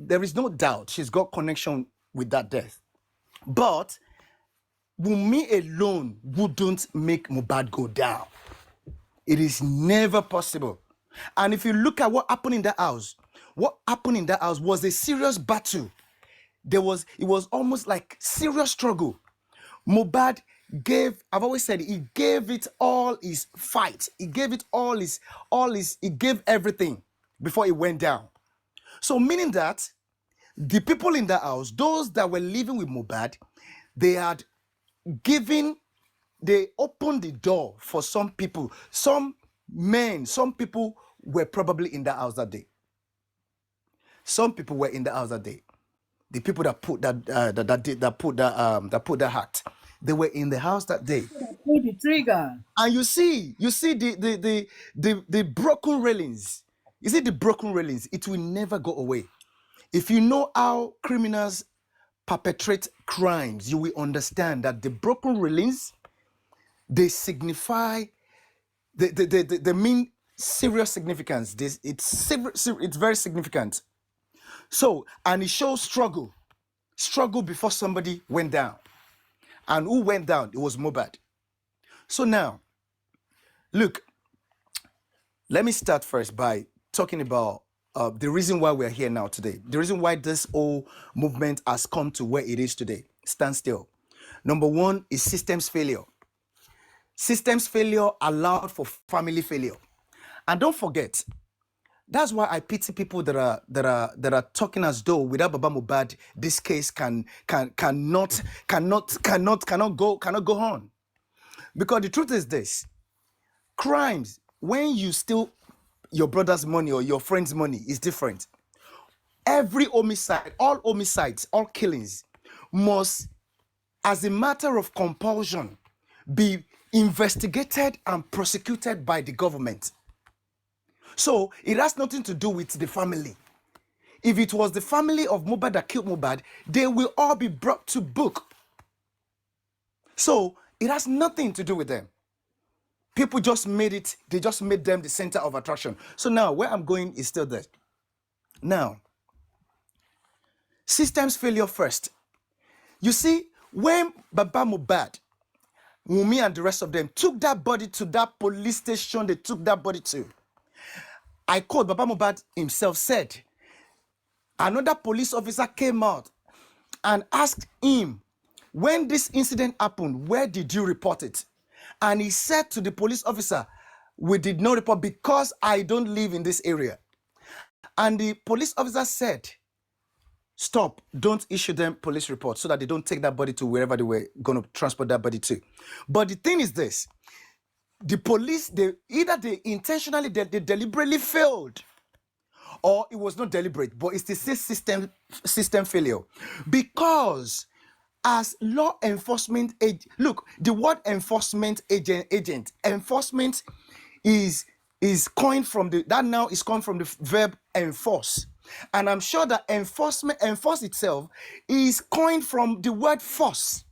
there is no doubt she's got connection with that death. But Wunmi alone wouldn't make Mohbad go down. It is never possible. And if you look at what happened in that house, was a serious battle. It was almost like serious struggle. Mohbad I've always said, he gave it all his fight. He gave it he gave everything before he went down. So meaning that the people in that house, those that were living with Mohbad, they opened the door for some people. Some people were probably in that house that day. Some people were in the house that day. The people that put that act, they were in the house that day. Pull the trigger. And you see the broken railings. You see the broken railings. It will never go away. If you know how criminals perpetrate crimes, you will understand that the broken railings, they signify, they mean serious significance. It's very significant. So, and it shows struggle before somebody went down. And who went down? It was Mohbad. So now, look, let me start first by talking about the reason why we're here now today. The reason why this whole movement has come to where it is today. Stand still. Number one is systems failure. Systems failure allowed for family failure. And don't forget, that's why I pity people that are talking as though without Baba Mohbad, this case cannot go on. Because the truth is this: crimes, when you steal your brother's money or your friend's money, is different. Every homicide, all killings must, as a matter of compulsion, be investigated and prosecuted by the government. So it has nothing to do with the family. If it was the family of Mohbad that killed Mohbad, they will all be brought to book. So it has nothing to do with them. People just made them the center of attraction. So now where I'm going is still there. Now, systems failure first. You see, when Baba Mohbad, Wunmi and the rest of them took that body to that police station, they took that body to, I quote, Baba Mohbad himself said, another police officer came out and asked him, when this incident happened, where did you report it? And he said to the police officer, we did not report because I don't live in this area. And the police officer said, stop, don't issue them police reports so that they don't take that body to wherever they were going to transport that body to. But the thing is this: the police, they intentionally, they deliberately failed, or it was not deliberate, but it's the system failure. Because as law enforcement look, the word enforcement agent, enforcement is coined from the verb enforce. And I'm sure that enforce itself is coined from the word force.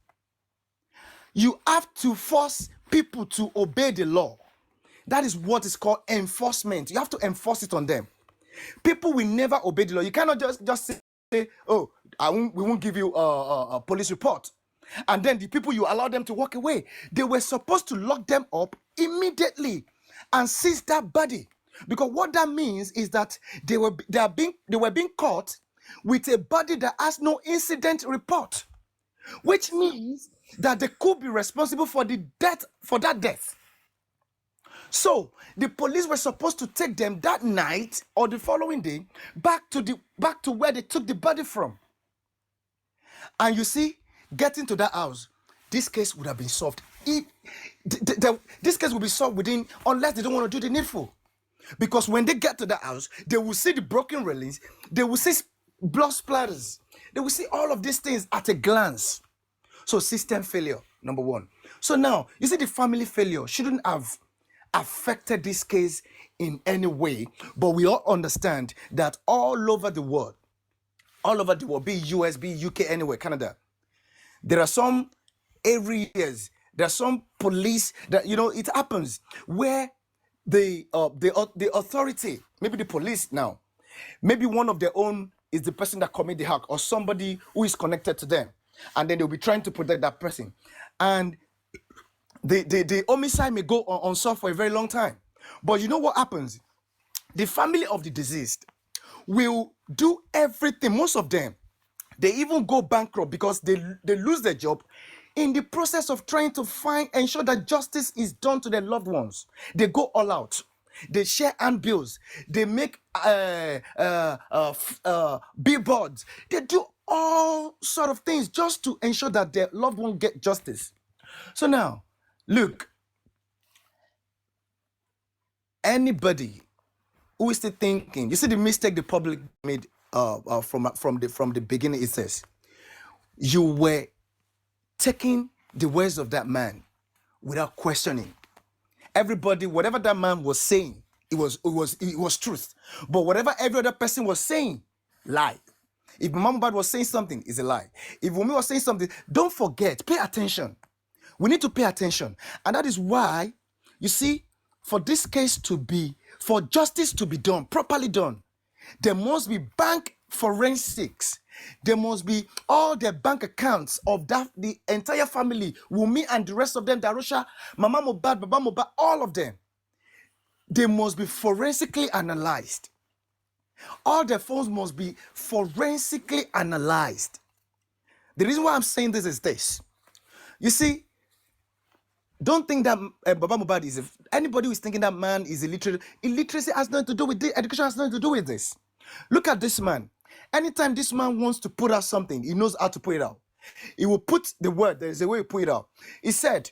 You have to force people to obey the law. That is what is called enforcement. You have to enforce it on them. People will never obey the law. You cannot just say, oh, we won't give you a police report. And then the people, you allow them to walk away. They were supposed to lock them up immediately and seize that body. Because what that means is that they were being caught with a body that has no incident report, which means that they could be responsible for that death. So the police were supposed to take them that night or the following day back to where they took the body from. And you see, getting to that house, this case would have been solved. This case will be solved within, unless they don't want to do the needful. Because when they get to that house, they will see the broken railings, they will see blood splatters, they will see all of these things at a glance. So system failure, number one. So now, you see, the family failure shouldn't have affected this case in any way, but we all understand that all over the world, be it US, be it UK, anywhere, Canada, there are some areas, there are some police that, it happens where the authority, maybe the police now, maybe one of their own is the person that commit the hack or somebody who is connected to them, and then they'll be trying to protect that person, and the homicide may go on unsolved for a very long time. But you know what happens? The family of the deceased will do everything. Most of them, they even go bankrupt because they lose their job in the process of trying to ensure that justice is done to their loved ones. They go all out. They share handbills. They make billboards. They do all sort of things just to ensure that their loved one get justice. So now, look, anybody who is still thinking, you see the mistake the public made from the beginning. It says you were taking the words of that man without questioning. Everybody, whatever that man was saying, it was truth. But whatever every other person was saying, lie. If Mohbad was saying something, it's a lie. If Wunmi was saying something, don't forget, pay attention. We need to pay attention. And that is why, you see, for this case to be, for justice to be done, properly done, there must be bank forensics. There must be all the bank accounts of the entire family, Wunmi and the rest of them, Darusha, Mama Mohbad, Baba Mohbad, all of them. They must be forensically analyzed. All the phones must be forensically analyzed. The reason why I'm saying this is this. You see, don't think that Baba Mohbad is anybody who is thinking that man is illiterate. Illiteracy has nothing to do with this. Education has nothing to do with this. Look at this man. Anytime this man wants to put out something, he knows how to put it out. He will put the word. There is a way to put it out. He said,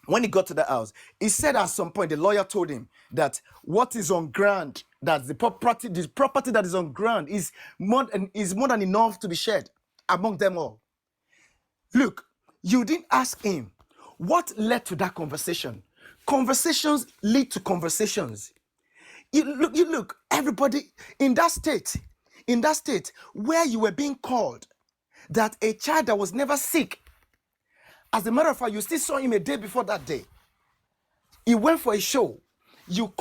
when he got to the house, he said at some point, the lawyer told him that what is on ground, that the property that is on ground is more than enough to be shared among them all. Look, you didn't ask him what led to that conversation. Conversations lead to conversations. You look, everybody in that state where you were being called that a child that was never sick, as a matter of fact, you still saw him a day before that day. He went for a show. You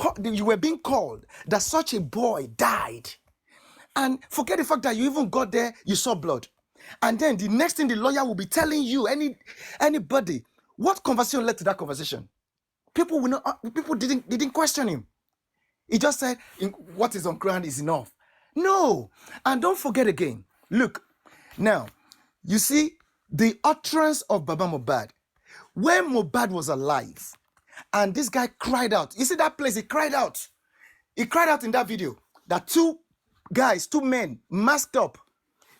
were being called that such a boy died. And forget the fact that you even got there, you saw blood. And then the next thing the lawyer will be telling you, anybody, what conversation led to that conversation? People didn't question him. He just said, what is on ground is enough. No. And don't forget again. Look, now, you see, the utterance of Baba Mohbad, when Mohbad was alive, and this guy cried out. You see that place, he cried out. He cried out in that video that two men, masked up,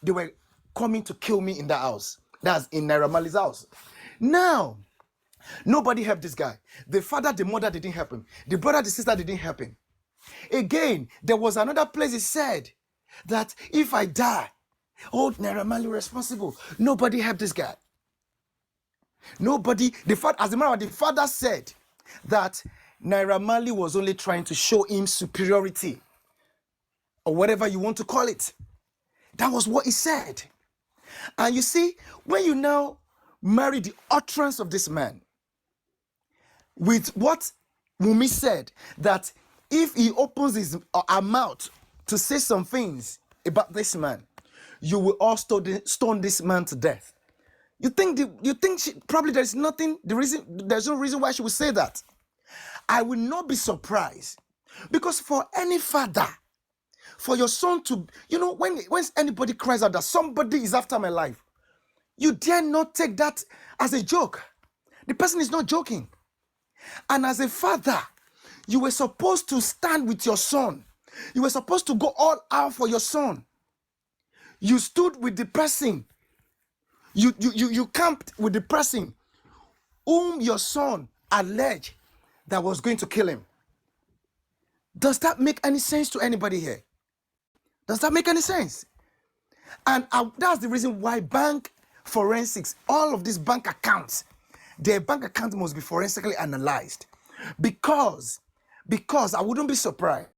they were coming to kill me in that house. That's in Naira Marley's house. Now, nobody helped this guy. The father, the mother didn't help him. The brother, the sister didn't help him. Again, there was another place he said that if I die, hold Naira Marley responsible. Nobody helped this guy. Nobody. As a matter of fact, the father said that Naira Marley was only trying to show him superiority, or whatever you want to call it. That was what he said. And you see, when you now marry the utterance of this man with what Wunmi said, that if he opens his mouth to say some things about this man, you will all stone this man to death. You think probably there's no reason why she would say that. I will not be surprised, because for any father, for your son to, when anybody cries out that somebody is after my life, you dare not take that as a joke. The person is not joking. And as a father, you were supposed to stand with your son. You were supposed to go all out for your son. You stood with the person. You camped with the person whom your son alleged that was going to kill him. Does that make any sense to anybody here? Does that make any sense? And that's the reason why bank forensics, all of these bank accounts, their bank accounts must be forensically analyzed. Because I wouldn't be surprised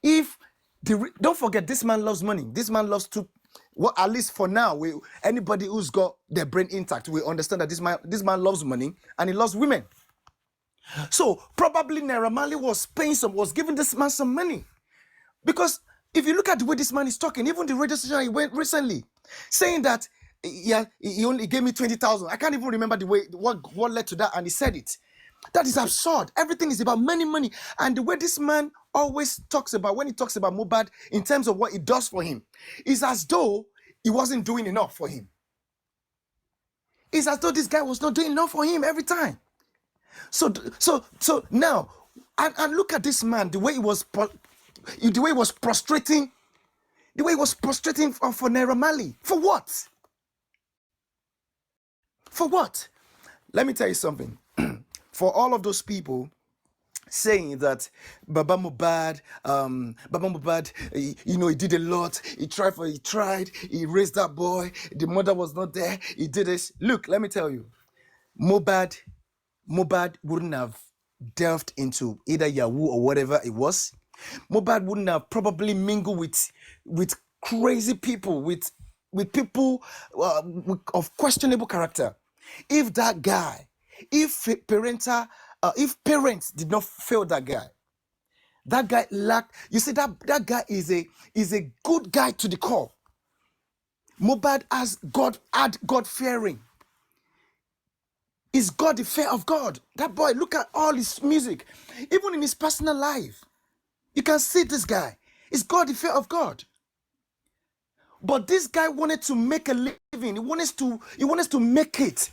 if, don't forget, this man loves money. This man loves to, well, at least for now, anybody who's got their brain intact will understand that this man loves money and he loves women. So probably Naira Marley was giving this man some money, because If you look at the way this man is talking, even the radio station he went recently, saying that yeah, he only gave me 20,000. I can't even remember the way what led to that, and he said it. That is absurd. Everything is about money. And the way this man always talks about, when he talks about Mohbad in terms of what it does for him, is as though he wasn't doing enough for him. It's as though this guy was not doing enough for him every time. So now, and look at this man, the way he was prostrating, for Naira Marley. For what? For what? Let me tell you something. For all of those people saying that Baba Mohbad, he did a lot. He tried. He raised that boy. The mother was not there. He did this. Look, let me tell you, Mohbad wouldn't have delved into either Yahoo or whatever it was. Mohbad wouldn't have probably mingled with crazy people, with people of questionable character. If that guy, if parents did not fail that guy lacked. You see, that guy is a good guy to the core. Mohbad had God fearing. Is God the fear of God? That boy, look at all his music, even in his personal life. You can see this guy. Is God the fear of God? But this guy wanted to make a living. He wanted to make it.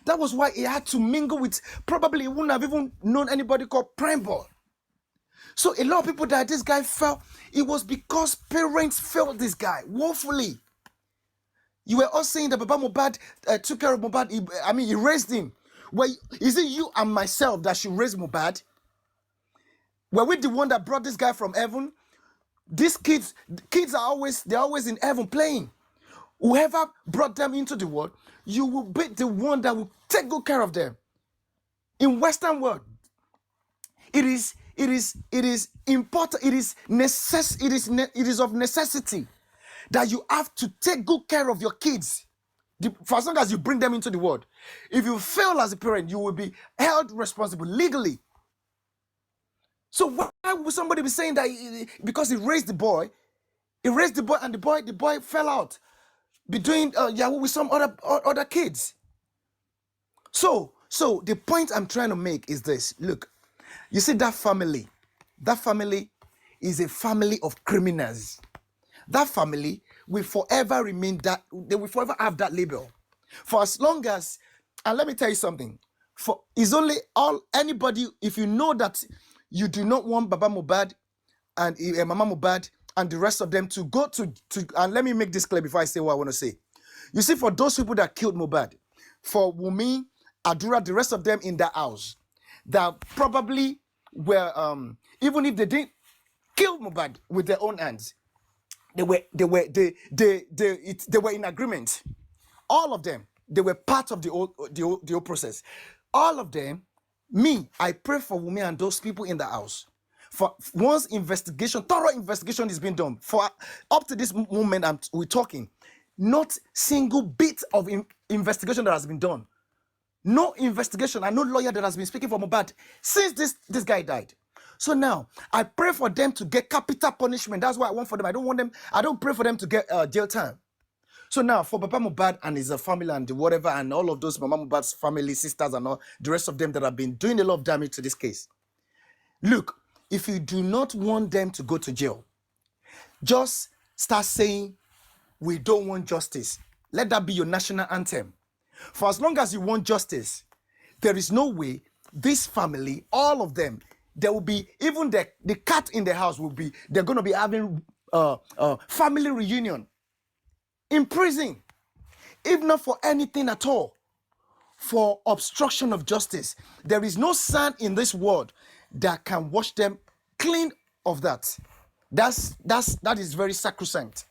That was why he had to mingle with, probably he wouldn't have even known anybody called Prime Boy. So a lot of people that this guy fell, it was because parents failed this guy woefully. You were all saying that Baba Mohbad took care of Mohbad. He raised him. Well, is it you and myself that should raise Mohbad? Were we the one that brought this guy from heaven? These kids are always in heaven playing. Whoever brought them into the world, you will be the one that will take good care of them. In Western world, it is important. It is of necessity that you have to take good care of your kids. For as long as you bring them into the world. If you fail as a parent, you will be held responsible legally. So why would somebody be saying that because he raised the boy and the boy fell out between Yahoo with some other kids? So the point I'm trying to make is this. Look, you see that family is a family of criminals. That family will forever remain that, they will forever have that label. For as long as, and let me tell you something, anybody, if you know that you do not want Baba Mohbad and Mama Mohbad and the rest of them to go to, and let me make this clear before I say what I want to say. You see, for those people that killed Mohbad, for Wunmi, Adura, the rest of them in that house, that probably were, even if they didn't kill Mohbad with their own hands, they were in agreement. All of them, they were part of the whole process. All of them, I pray for Wunmi and those people in the house. For once thorough investigation is being done, for up to this moment we're talking, not single bit of investigation that has been done. No investigation and no lawyer that has been speaking for Mohbad since this guy died. So now, I pray for them to get capital punishment. That's what I want for them. I don't pray for them to get jail time. So now, for Baba Mohbad and his family and whatever, and all of those Mama Mohbad's family, sisters, and all the rest of them that have been doing a lot of damage to this case. Look, if you do not want them to go to jail, just start saying, we don't want justice. Let that be your national anthem. For as long as you want justice, there is no way this family, all of them, there will be, even the cat in the house they're going to be having family reunion in prison, if not for anything at all, for obstruction of justice. There is no sand in this world that can wash them clean of that. That is very sacrosanct,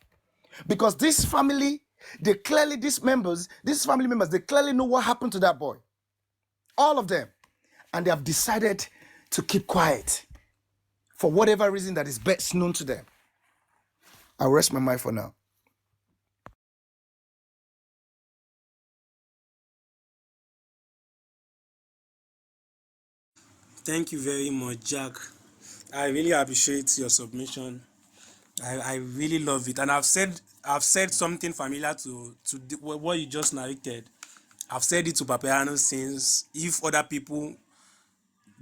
because this family, these family members, they clearly know what happened to that boy, all of them, and they have decided to keep quiet for whatever reason that is best known to them. I'll rest my mind for now. Thank you very much, Jack. I really appreciate your submission. I really love it, and I've said something familiar to what you just narrated. I've said it to Papiano since. If other people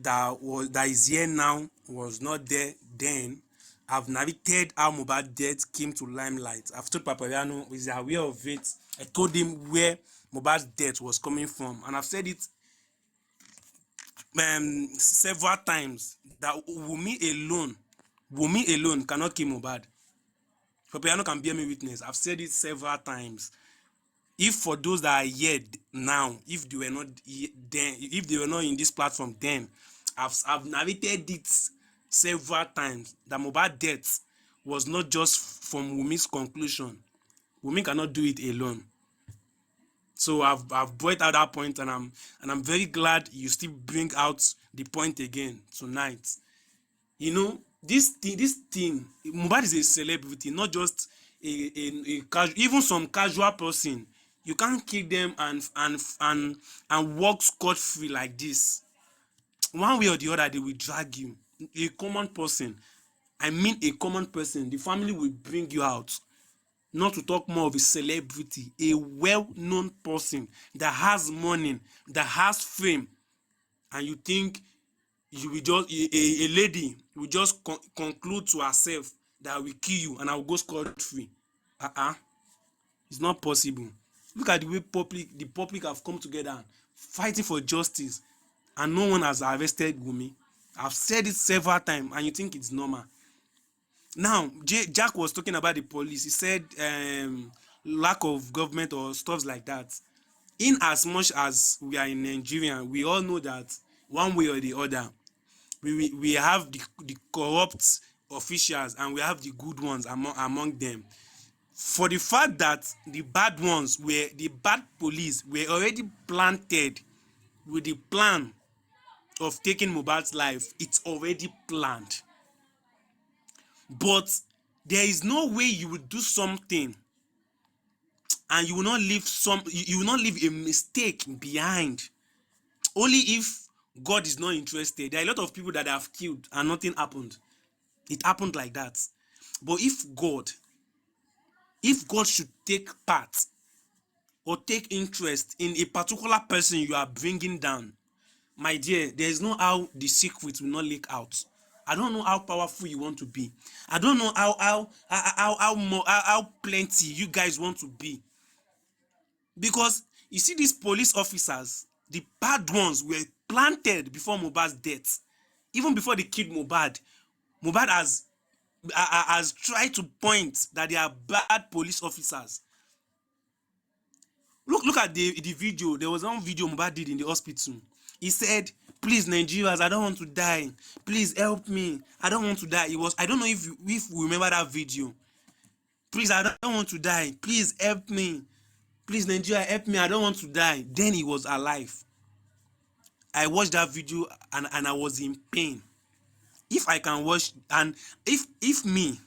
that is here now was not there then, I've narrated how Mohbad death came to limelight. I've told Papiano is aware of it. I told him where Mohbad's death was coming from, and I've said it several times that Wumi alone cannot kill Mohbad. Papiano can bear me witness. I've said it several times. If for those that are here now, if they were not then, if they were not in this platform then, I've narrated it several times that Mohbad death was not just from Wumi's conclusion. Wumi cannot do it alone. So I've brought out that point, and I'm very glad you still bring out the point again tonight. This thing, Mohbad is a celebrity, not just a casual, even some casual person. You can't kill them and walk scot free like this. One way or the other, they will drag you. A common person, I mean a common person, the family will bring you out. Not to talk more of a celebrity, a well-known person that has money, that has fame, and you think you will just a lady will just conclude to herself that I will kill you and I will go scot free. It's not possible. Look at the way the public have come together fighting for justice, and no one has arrested Wunmi. I've said it several times, and you think it's normal. Now, Jack was talking about the police. He said lack of government or stuff like that. In as much as we are in Nigeria, we all know that one way or the other, we have the corrupt officials and we have the good ones among them. For the fact that the bad police were already planted with the plan of taking Mohbad's life, it's already planned. But there is no way you will do something and you will not leave a mistake behind. Only if God is not interested. There are a lot of people that have killed and nothing happened. It happened like that. But if God should take part or take interest in a particular person you are bringing down, my dear, there is no how the secret will not leak out. I don't know how powerful you want to be. I don't know how plenty you guys want to be. Because you see, these police officers, the bad ones, were planted before Mohbad's death. Even before they killed Mohbad, Mohbad has tried to point that they are bad police officers. Look at the video. There was one video Mohbad did in the hospital. He said, please Nigerians, I don't want to die, please help me, I don't want to die. I don't know if we remember that video. Please, I don't want to die, please help me, please Nigeria, help me, I don't want to die. Then he was alive. I watched that video and I was in pain. If I can watch, and if me,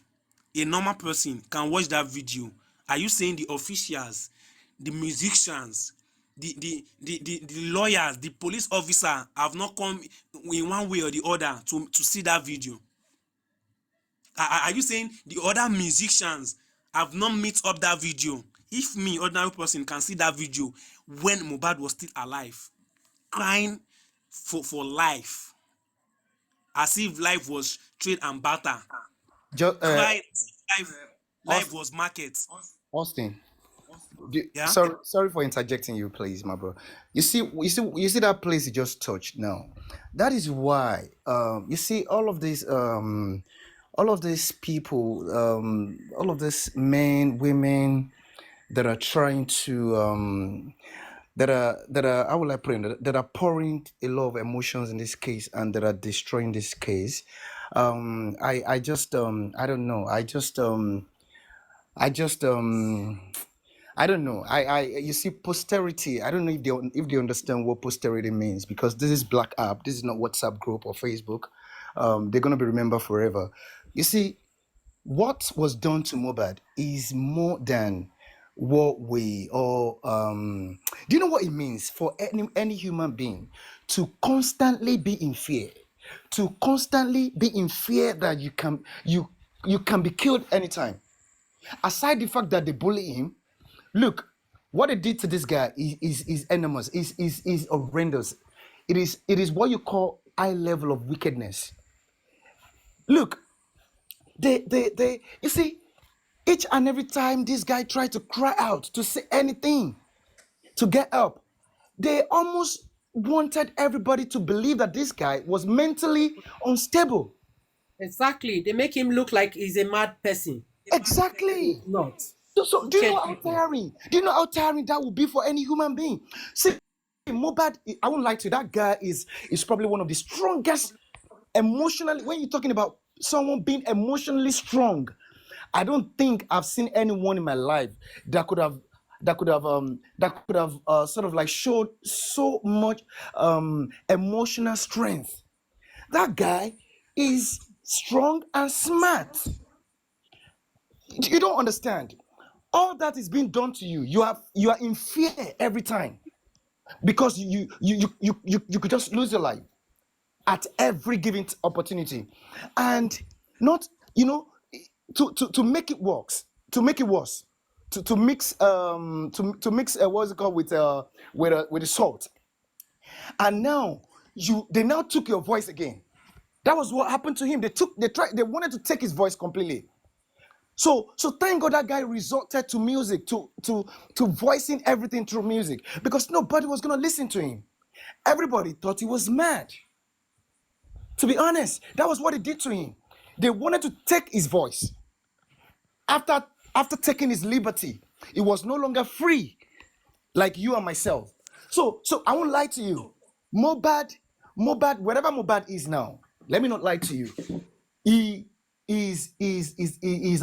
a normal person, can watch that video, are you saying the officials, the musicians, the lawyers, the police officer have not come in one way or the other to see that video? Are you saying the other musicians have not met up that video? If me, ordinary person, can see that video when Mohbad was still alive, crying for life, as if life was trade and barter, Just, crying life life Austin, was market. Austin, Yeah. sorry for interjecting you, please, my bro. You see that place you just touched now. That is why, you see all of these people, all of these men, women that are trying to, that are how will I put it, that are pouring a lot of emotions in this case and that are destroying this case. I just, I don't know. I just I don't know. You see, posterity. I don't know if they understand what posterity means, because this is Black App. This is not WhatsApp group or Facebook. They're gonna be remembered forever. You see, what was done to Mobad is more than what we all. Do you know what it means for any human being to constantly be in fear, to constantly be in fear that you can you you can be killed anytime. Aside the fact that they bully him, look, what they did to this guy is enormous, is horrendous. It is what you call high level of wickedness. Look, they you see, each and every time this guy tried to cry out to say anything to get help, they almost wanted everybody to believe that this guy was mentally unstable. Exactly. They make him look like he's a mad person. Exactly. He's not. So do you know Wicked how people. tiring? Do you know how tiring that would be for any human being? See, Mobad, I won't lie to you, that guy is probably one of the strongest emotionally. When you're talking about someone being emotionally strong, I don't think I've seen anyone in my life that could have sort of like showed so much emotional strength. That guy is strong and smart. You don't understand. All that is being done to you. You are in fear every time because you could just lose your life at every given opportunity, and not to make it works, to make it worse, to mix to mix what's it called with the salt, and now they now took your voice again. That was what happened to him. They wanted to take his voice completely. So thank God that guy resorted to music, to voicing everything through music, because nobody was gonna listen to him. Everybody thought he was mad. To be honest, that was what it did to him. They wanted to take his voice. After after taking his liberty, he was no longer free like you and myself. So I won't lie to you. Mobad, Mobad, wherever Mobad is now, let me not lie to you. He is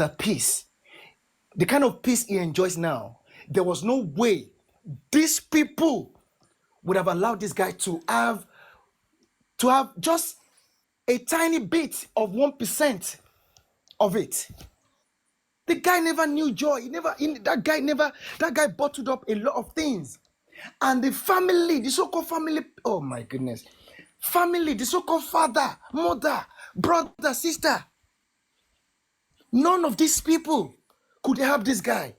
at peace. The kind of peace he enjoys now, there was no way these people would have allowed this guy to have just a tiny bit of 1% of it. The guy never knew joy. That guy bottled up a lot of things. And the family, the so-called family, oh my goodness. Family, the so-called father, mother, brother, sister. None of these people could help this guy.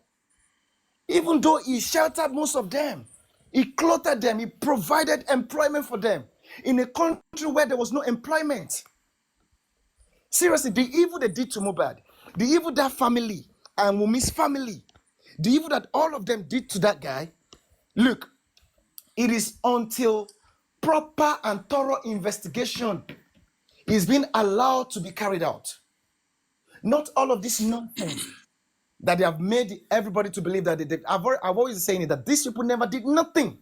Even though he sheltered most of them, he clothed them, he provided employment for them in a country where there was no employment. Seriously, the evil they did to Mubad, the evil that family and Wumi's family, the evil that all of them did to that guy, look, it is until proper and thorough investigation is being allowed to be carried out. Not all of this nonsense that they have made everybody to believe that they did. I've always saying it, that these people never did nothing.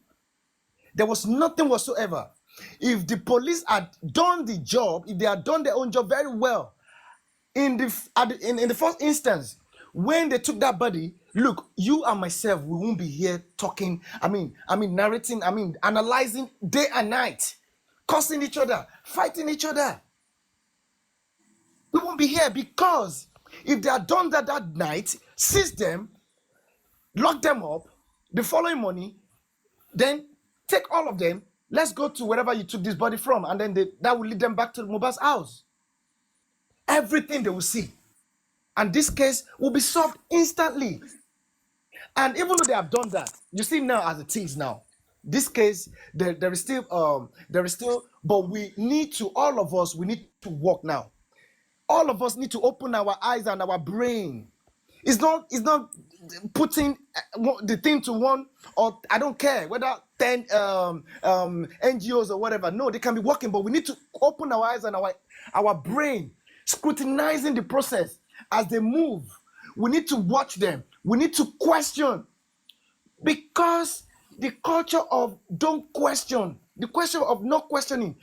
There was nothing whatsoever. If the police had done the job, if they had done their own job very well, in the first instance, when they took that body, look, you and myself, we won't be here talking. Narrating. Analyzing day and night, cursing each other, fighting each other. We won't be here because if they had done that night, seize them, lock them up, the following morning, then take all of them. Let's go to wherever you took this body from, and then that will lead them back to Mohbad's house. Everything they will see, and this case will be solved instantly. And even though they have done that, you see now as it is now, this case there is still, but we need to, all of us, we need to work now. All of us need to open our eyes and our brain. It's not putting the thing to one, or I don't care whether 10 NGOs or whatever. No, they can be working, but we need to open our eyes and our brain, scrutinizing the process as they move. We need to watch them. We need to question, because the culture of don't question, the question of not questioning,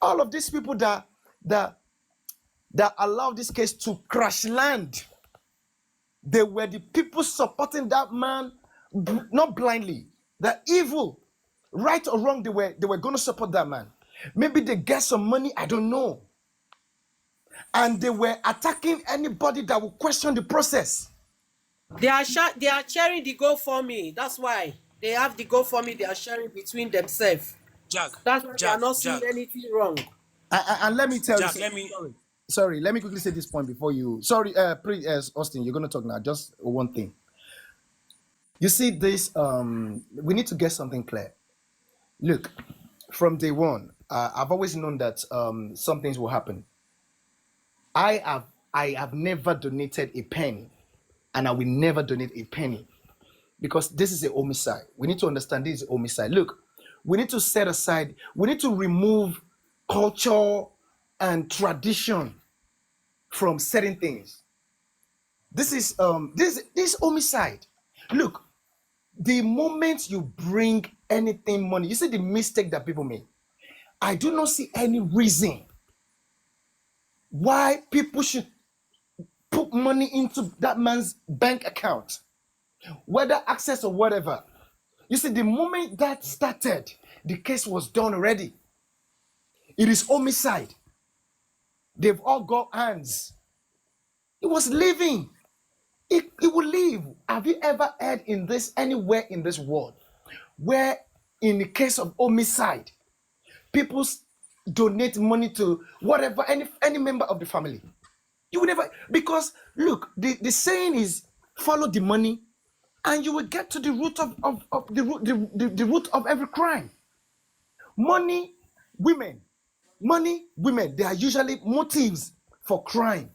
all of these people that allowed this case to crash land, they were the people supporting that man, not blindly. The evil, right or wrong, they were going to support that man. Maybe they get some money, I don't know. And they were attacking anybody that would question the process. They are sharing the GoFundMe. That's why they have the GoFundMe. They are sharing between themselves. Jack, That's why they are Jack, not seeing Jack, anything wrong. And let me tell you Jack. something. Sorry. sorry, let me quickly say this point before you. Sorry, Austin, you're gonna talk now. Just one thing. You see, this we need to get something clear. Look, from day one, I've always known that some things will happen. I have never donated a penny, and I will never donate a penny because this is a homicide. We need to understand this is a homicide. Look, we need to set aside. We need to remove culture and tradition from certain things. This homicide. Look, the moment you bring anything money, you see the mistake that people make. I do not see any reason why people should put money into that man's bank account, whether access or whatever. You see, the moment that started, the case was done already. It is homicide. They've all got hands. It was living. It will live. Have you ever heard in this anywhere in this world where, in the case of homicide, people donate money to whatever any member of the family? You will never, because look, the saying is follow the money and you will get to the root of the root of every crime. Money, women, money, women, they are usually motives for crime,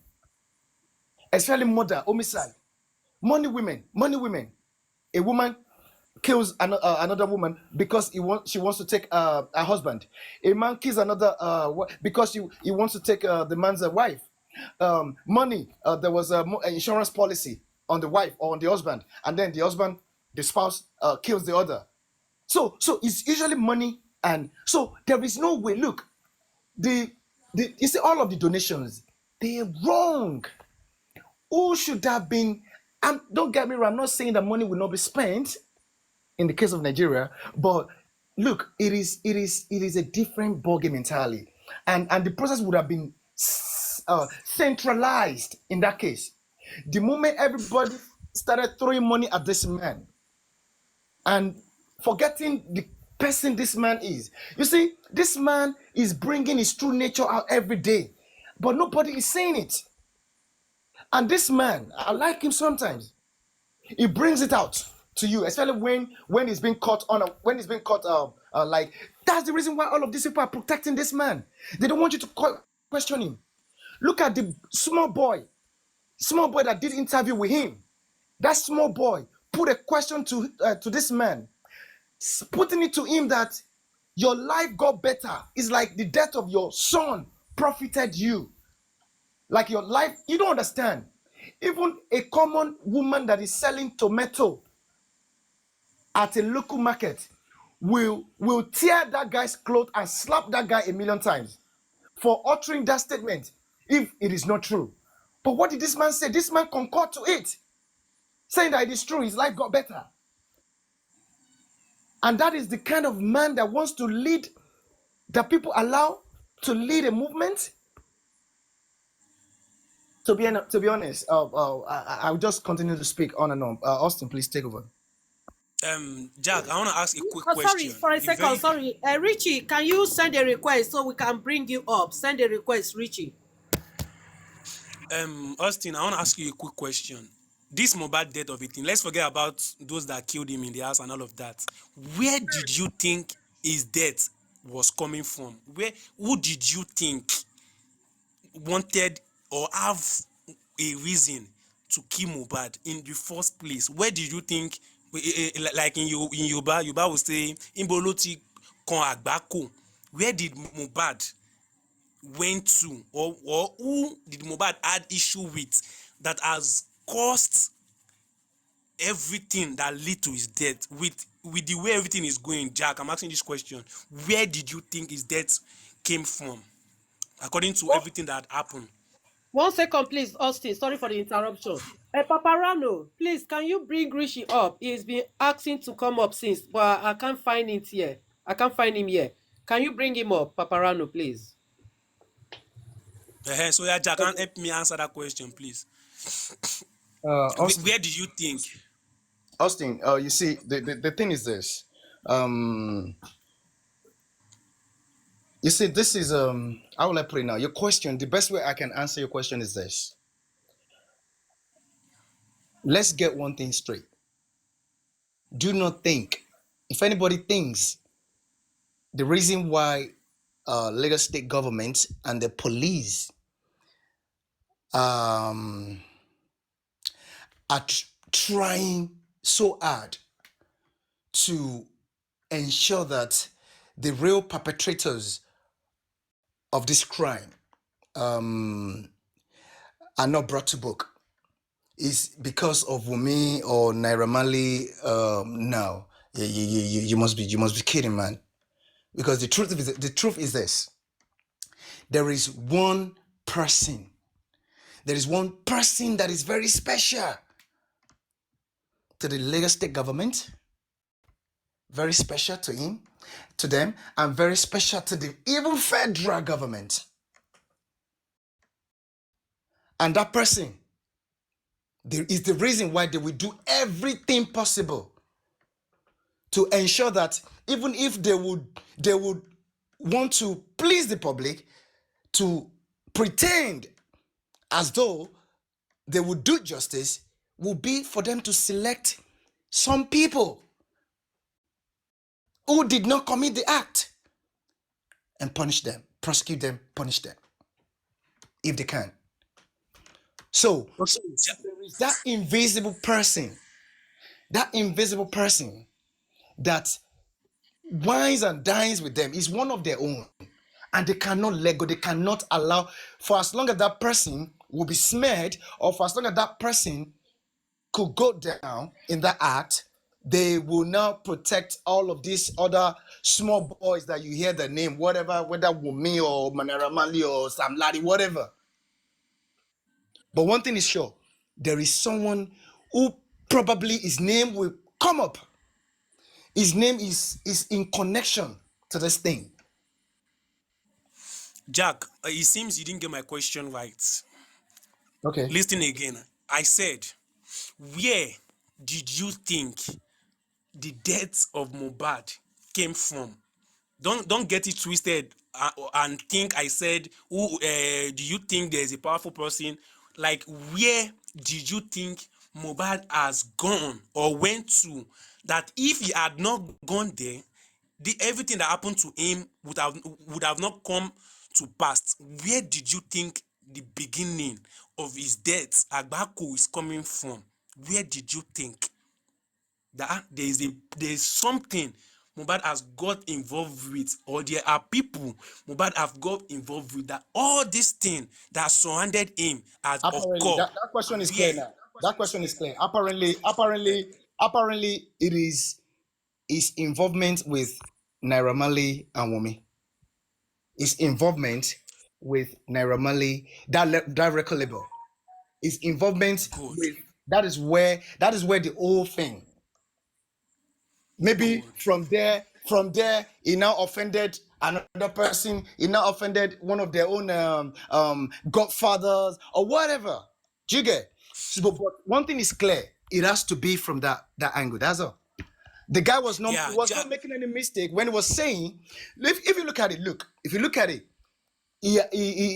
especially murder, homicide. Money, women. A woman kills another woman because she wants to take her husband. A man kills another because he wants to take the man's wife. Money. There was an insurance policy on the wife or on the husband, and then the spouse, kills the other. So it's usually money, and so there is no way. Look, the you see all of the donations, they're wrong. Who should have been? Don't get me wrong. I'm not saying that money will not be spent in the case of Nigeria, but look, it is a different ballgame entirely, and the process would have been centralized in that case. The moment everybody started throwing money at this man and forgetting the person this man is, you see, this man is bringing his true nature out every day, but nobody is saying it. And this man, I like him sometimes. He brings it out to you, especially when he's being caught when he's being caught like that's the reason why all of these people are protecting this man. They don't want you to question him. Look at the small boy that did interview with him. That small boy put a question to this man, putting it to him that your life got better. It's like the death of your son profited you. Like your life, you don't understand. Even a common woman that is selling tomato at a local market will tear that guy's clothes and slap that guy a million times for uttering that statement if it is not true. But what did this man say? This man concurred to it, saying that it is true, his life got better. And that is the kind of man that wants to lead, that people allow to lead a movement. To be honest, I'll just continue to speak on and on. Austin, please take over. Jack, I want to ask a quick Oh, sorry, question. for a A second. very Sorry, Richie, can you send a request so we can bring you up? Send a request, Richie. Austin, I want to ask you a quick question. This mohbad death of 18, let's forget about those that killed him in the house and all of that. Where did you think his death was coming from? Who did you think wanted or have a reason to kill mohbad in the first place? Where did you think, like in Yoruba will say "Ibo lo ti kan àgbákò"? Where did mohbad went to, or who did mohbad had issue with that has caused everything that lead to his death? With the way everything is going, Jack, I'm asking this question: where did you think his death came from, according to Oh, everything that happened? 1 second, please, Austin. Sorry for the interruption. Paparano, please, can you bring Rishi up? He's been asking to come up since, but I can't find it here. I can't find him here. Can you bring him up, Paparano, please? So yeah, Jack, can Okay. help me answer that question, please. Austin, Where do you think? You see, the thing is this. Um, You see, this is how will I put it now? Your question, the best way I can answer your question is this. Let's get one thing straight. Do not think. If anybody thinks the reason why Lagos state government and the police um, are trying so hard to ensure that the real perpetrators of this crime are not brought to book is because of Wumi or Naira Marley. No, you must be kidding, man. Because the truth is this: there is one person. There is one person that is very special to the Lagos state government, very special to him, to them, and very special to the even federal government. And that person, there is the reason why they will do everything possible to ensure that even if they would want to please the public, to pretend as though they would do justice, will be for them to select some people who did not commit the act and punish them, prosecute them, punish them, if they can. So Okay. there is that invisible person that wines and dines with them is one of their own. And they cannot let go, they cannot allow, for as long as that person will be smeared, or for as long as that person could go down in that act, they will now protect all of these other small boys that you hear the name, whatever, whether Wumi or Manara Mali or Sam Larry, whatever. But one thing is sure, there is someone who probably his name will come up. His name is in connection to this thing. Jack, it seems you didn't get my question right. Okay. Listen again. I said, where did you think the death of Mohbad came from? Don't get it twisted and think I said, who do you think there's a powerful person? Like, where did you think Mohbad has gone or went to, that if he had not gone there, everything that happened to him would have not come to pass? Where did you think the beginning of his death, Agbako, is coming from? Where did you think that there's something Mohbad has got involved with, or there are people Mohbad have got involved with, that all this thing that surrounded him has Apparently, occurred? that question is clear Where? now. That question is clear. Apparently, it is his involvement with Naira Marley and Wumi. His involvement with Naira Marley, that record label. His involvement Good, with that is where the whole thing. Maybe good. from there, he now offended another person. He now offended one of their own godfathers or whatever. Do you get? So, but one thing is clear: it has to be from that angle. That's all. The guy was not Yeah, he was Jack. not making any mistake when he was saying. If you look at it, if you look at it, he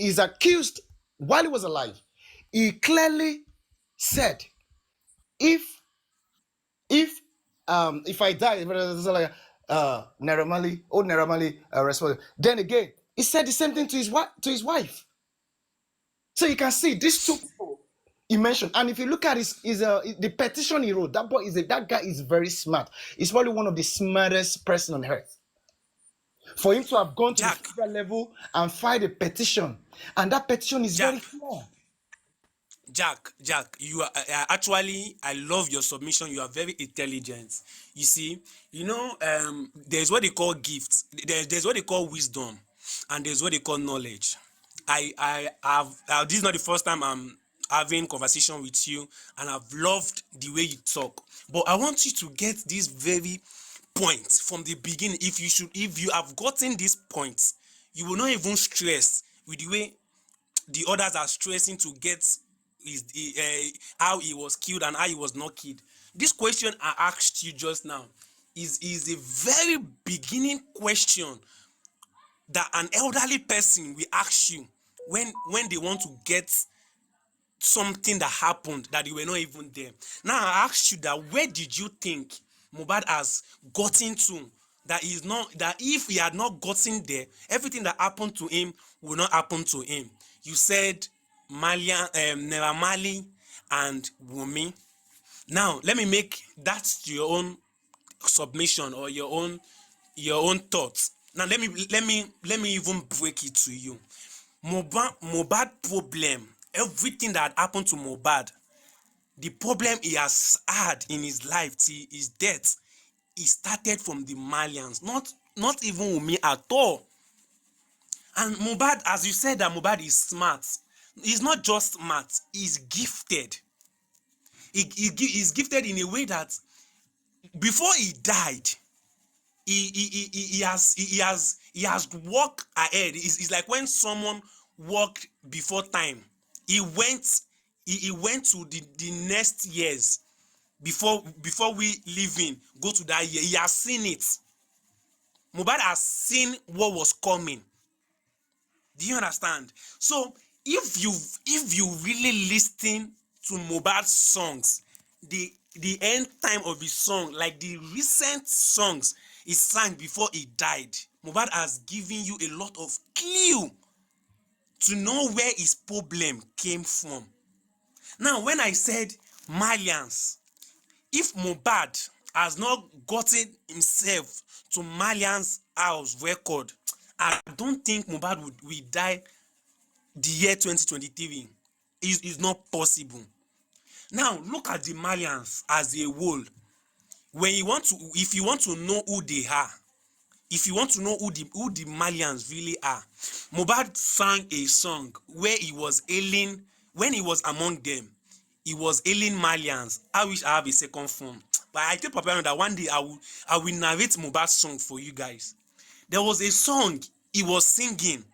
is accused while he was alive. He clearly said, if if I die, like Naira Marley, old Naira Marley responded. Then again, he said the same thing to his wife. So you can see these two people he mentioned. And if you look at the petition he wrote, that guy is very smart. He's probably one of the smartest person on earth. For him to have gone to the Jack, federal level and filed a petition, and that petition is very Jack, clear. Jack, you are actually, I love your submission. You are very intelligent. You see, there's what they call gifts. There's what they call wisdom, and there's what they call knowledge. I have this is not the first time I'm having conversation with you, and I've loved the way you talk. But I want you to get this very point from the beginning. If you have gotten this point, you will not even stress with the way the others are stressing to get how he was killed and how he was not killed. This question I asked you just now is a very beginning question that an elderly person will ask you when they want to get something that happened that you were not even there. Now I ask you that where did you think Mohbad has gotten to that is not, that if he had not gotten there, everything that happened to him will not happen to him? You said Naira Marley and Wunmi. Now let me make that your own submission or your own thoughts. Now let me even break it to you. Mohbad problem, everything that happened to Mohbad, the problem he has had in his life till his death, it started from the Malians, not even Wunmi at all. And Mohbad, as you said, that Mohbad is smart. He's not just smart, he's gifted. He's gifted in a way that before he died, he has walked ahead. It's like when someone walked before time. He went to the next years before we live in, go to that year. He has seen it. Mohbad has seen what was coming. Do you understand? So if you really listen to Mohbad's songs, the end time of his song, like the recent songs he sang before he died, Mohbad has given you a lot of clue to know where his problem came from. Now, when I said Malians, if Mohbad has not gotten himself to Malians house record, I don't think Mohbad will die the year 2023. Is not possible. Now look at the Malians as a whole. If you want to know who they are, if you want to know who the Malians really are, Mohbad sang a song where he was hailing, when he was among them, he was hailing Malians. I wish I have a second phone, but I tell Papa that one day I will narrate Mohbad's song for you guys. There was a song he was singing.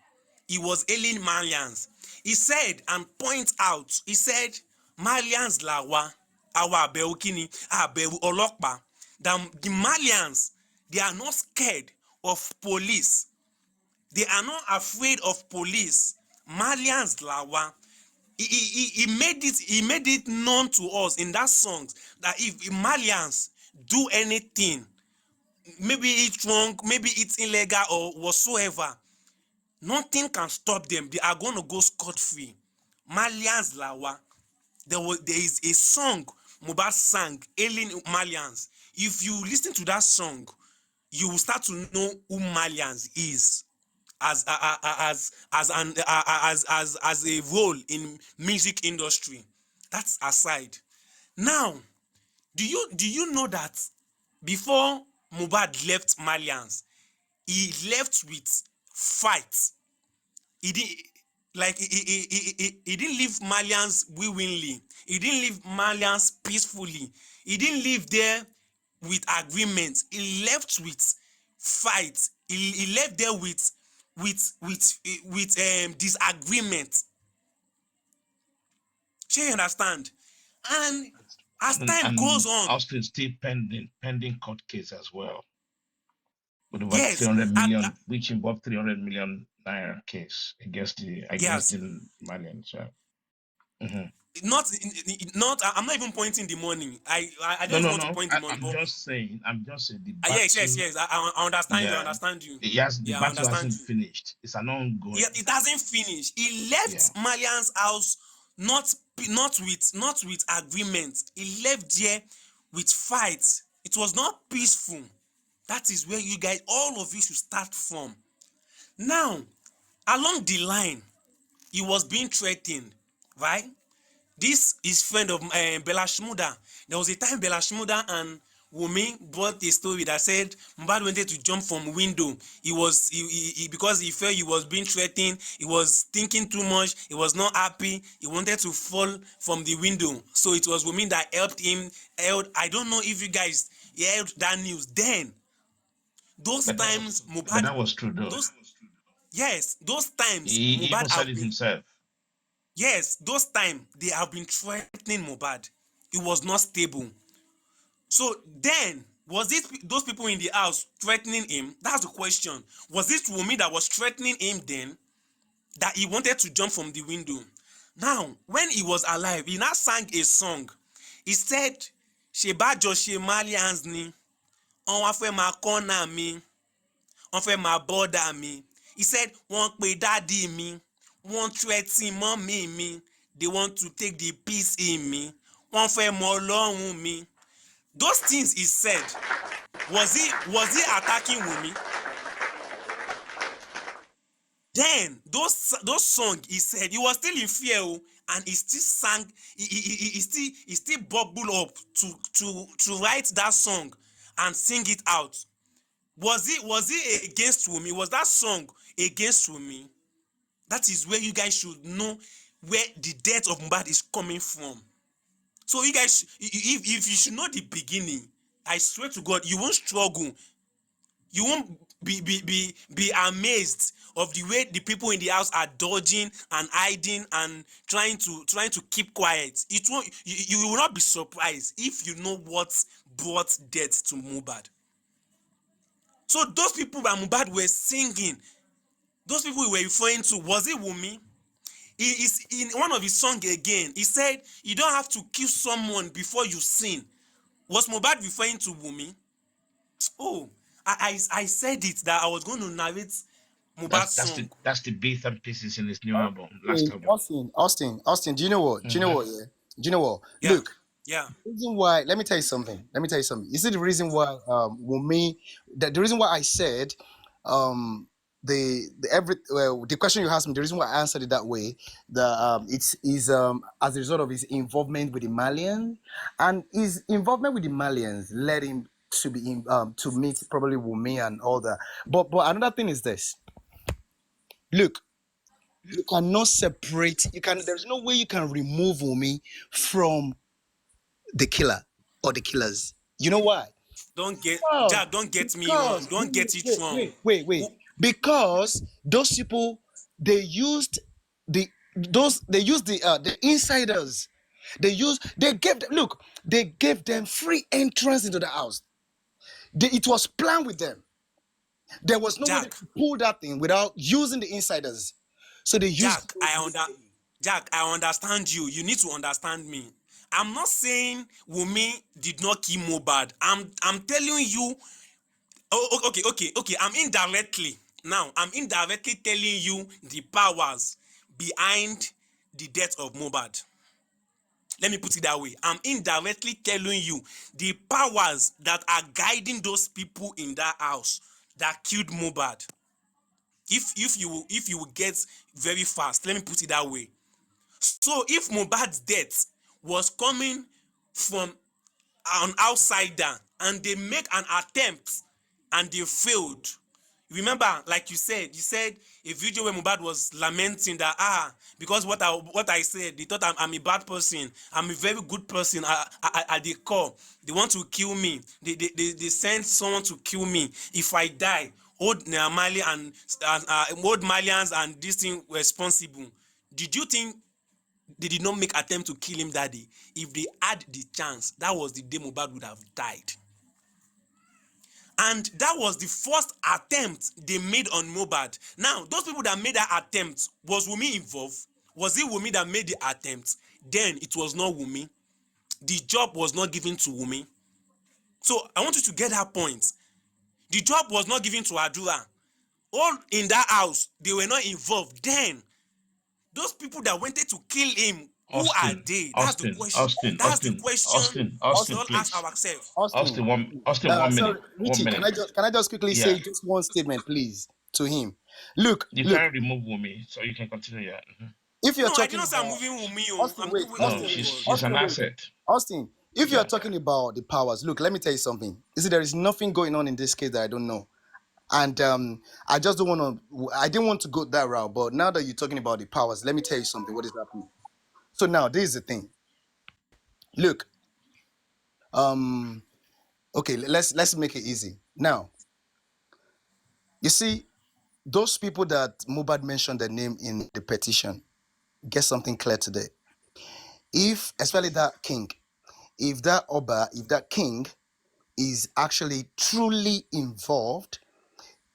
He was hailing Malians. He said and point out, he said, Malians lawa, awa aberu kini, aberu olokpa. The Malians, they are not scared of police. They are not afraid of police. Malians lawa. He made it known to us in that song that if Malians do anything, maybe it's wrong, maybe it's illegal or whatsoever, nothing can stop them. They are going to go scot-free. Malians lawa. There is a song Mohbad sang hailing Malians. If you listen to that song, you will start to know who Malians is as a role in music industry. That's aside. Now, do you know that before Mohbad left Malians, he left with fight? He didn't leave Malians willingly. He didn't leave Malians peacefully. He didn't leave there with agreement. He left with fight. He left there with disagreement. Do you understand? And as time goes on, Austin still pending court case as well, with over yes, 300 million, which involved 300 million naira case against the yes, Malians. not I'm not even pointing the money. I don't even want to No. point the money, I'm but just saying the yes, battle. I understand you. I Yeah. understand you. Yes, the Yeah, I battle understand hasn't you. finished. It's an ongoing. Yeah, it hasn't finished. He left Malian's house not with agreement. He left there with fights. It was not peaceful. That is where you guys, all of you, should start from. Now, along the line, he was being threatened, right? This is friend of Bella Shmurda. There was a time Bella Shmurda and Wunmi brought a story that said Mohbad wanted to jump from window. He because he felt he was being threatened. He was thinking too much. He was not happy. He wanted to fall from the window. So it was Wunmi that helped him. I don't know if you guys heard that news then. Those times Mohbad. But that was true though. Those times He Mohbad even said have it been. himself. Yes, those times they have been threatening Mohbad. It was not stable. So then Was it those people in the house threatening him? That's the question. Was it Wunmi that was threatening him then, that he wanted to jump from the window? Now, when he was alive, he now sang a song. He said, "Ṣèbájọ ṣe Malians ni, wọ́n wá fẹ́ máa corner mi, wọ́n fẹ́ máa border mi." He said, "Wọ́n pe daddy mi, wọ́n threaten mommy mi, they want to take the peace in me, wọ́n fẹ́ mọ Ọlọ́run mi." Those things he said, was he attacking Wunmi? Then those songs he said, he was still in fear, and he still sang, he still bubble up to write that song and sing it out. Was he against Wunmi? Was that song against Wunmi? That is where you guys should know where the death of Mohbad is coming from. So you guys, if you should know the beginning, I swear to God, you won't struggle. You won't be amazed of the way the people in the house are dodging and hiding and trying to keep quiet. It won't. You will not be surprised if you know what brought death to Mohbad. So those people that Mohbad were singing, those people we were referring to, was it Wunmi? He is in one of his songs again. He said, "You don't have to kill someone before you sin." Was Mohbad referring to Wunmi? Oh, I said it that I was going to narrate Mohbad's song. That's the bits and pieces in his new album, last album. Austin, do you know what? Do you know what? Yeah? Do you know what? Yeah. Look, Yeah. the reason why, let me tell you something. You see the reason why Wunmi, the reason why I said the question you asked me, the reason why I answered it that way, it's is as a result of his involvement with the Malians, and his involvement with the Malians led him to be to meet probably Wunmi and all that. But another thing is this. Look, you cannot separate. There's no way you can remove Wunmi from the killer or the killers. You know why? Jack, don't get me wrong. Don't get it wrong. Wait. Because those people, they used the insiders. They gave them free entrance into the house. It was planned with them. There was no way Jack, to pull that thing without using the insiders. So they used. Jack, I understand you. You need to understand me. I'm not saying Wunmi did not kill Mohbad. I'm telling you. Oh, okay. I'm indirectly telling you the powers behind the death of Mohbad. Let me put it that way. I'm indirectly telling you the powers that are guiding those people in that house that killed Mohbad. If you will get very fast, let me put it that way. So if Mohbad's death was coming from an outsider and they make an attempt and they failed. Remember, like you said a video where Mohbad was lamenting that because what I said, they thought I'm a bad person. I'm a very good person at the core. They want to kill me. They send someone to kill me. If I die, hold Mali and hold Malians and this thing responsible. Did you think they did not make attempt to kill him that day? If they had the chance, that was the day Mohbad would have died. And that was the first attempt they made on Mohbad. Now, those people that made that attempt, was Wunmi involved? Was it Wunmi that made the attempt? Then it was not Wunmi. The job was not given to Wunmi. So I want you to get that point. The job was not given to Adura. All in that house, they were not involved. Then those people that wanted to kill him, who are they? That's the question. That's the question we all ask ourselves. Austin, 1 minute. Sorry, Richie, 1 minute. can I just quickly say Yeah. just one statement, please, to him? Look, You can't remove Wunmi, so you can continue. Yeah. if you're No, I talking did not say I'm about moving Wunmi. Austin, wait, No, she's an asset. Austin, if you're Yeah. talking about the powers, look, let me tell you something. You see, there is nothing going on in this case that I don't know. And I just don't want to, I didn't want to go that route, but now that you're talking about the powers, let me tell you something. What is happening? So now, this is the thing. Look, okay, let's make it easy. Now, you see, those people that Mohbad mentioned their name in the petition, get something clear today. If, especially that king, if that Oba, if that king is actually truly involved,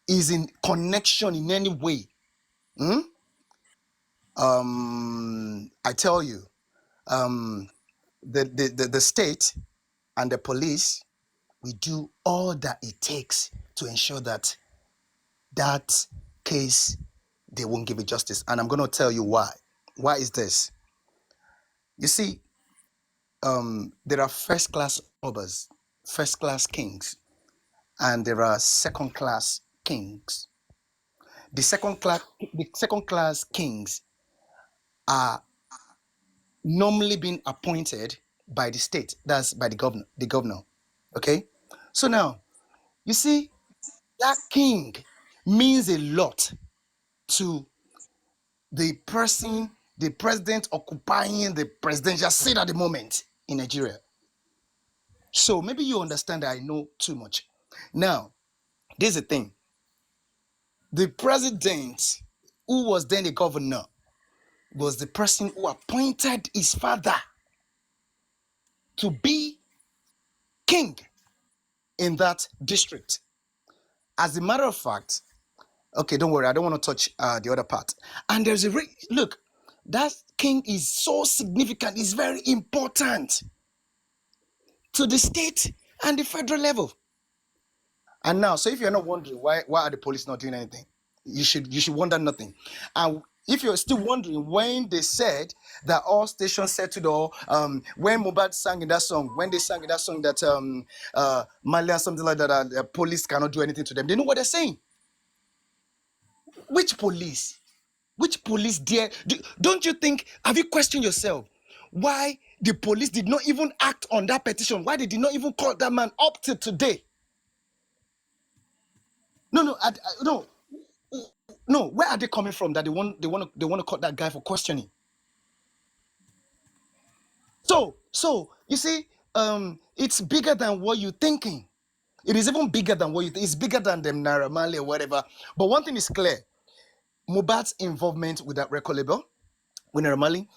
is in connection in any way, I tell you, the state and the police, we do all that it takes to ensure that that case, they won't give it justice. And I'm going to tell you why. Why is this? You see, there are first class obas, first class kings, and there are second class kings. The second class kings are normally being appointed by the state. That's by the governor. The governor. Okay. So now you see that king means a lot to the person, the president occupying the presidential seat at the moment in Nigeria. So maybe you understand that I know too much. Now, this is the thing. The president, who was then the governor, was the person who appointed his father to be king in that district. As a matter of fact, okay, don't worry, I don't want to touch the other part. And there's look, that king is so significant, it's very important to the state and the federal level. And now, so if you're not wondering why are the police not doing anything, you should wonder nothing. And if you're still wondering, when they said that all stations settled, or when mohbad sang in that song, when they sang in that song that Malian something like that, police cannot do anything to them, they know what they're saying. Which police? Which police dare? Don't you think? Have you questioned yourself why the police did not even act on that petition? Why they did not even call that man up till today? No. No, where are they coming from that they want to cut that guy for questioning? So you see, it's bigger than what you're thinking. It is even bigger than what you think. It's bigger than them Naira Marley or whatever. But one thing is clear: Mohbad's involvement with that record label, with Naira Marley,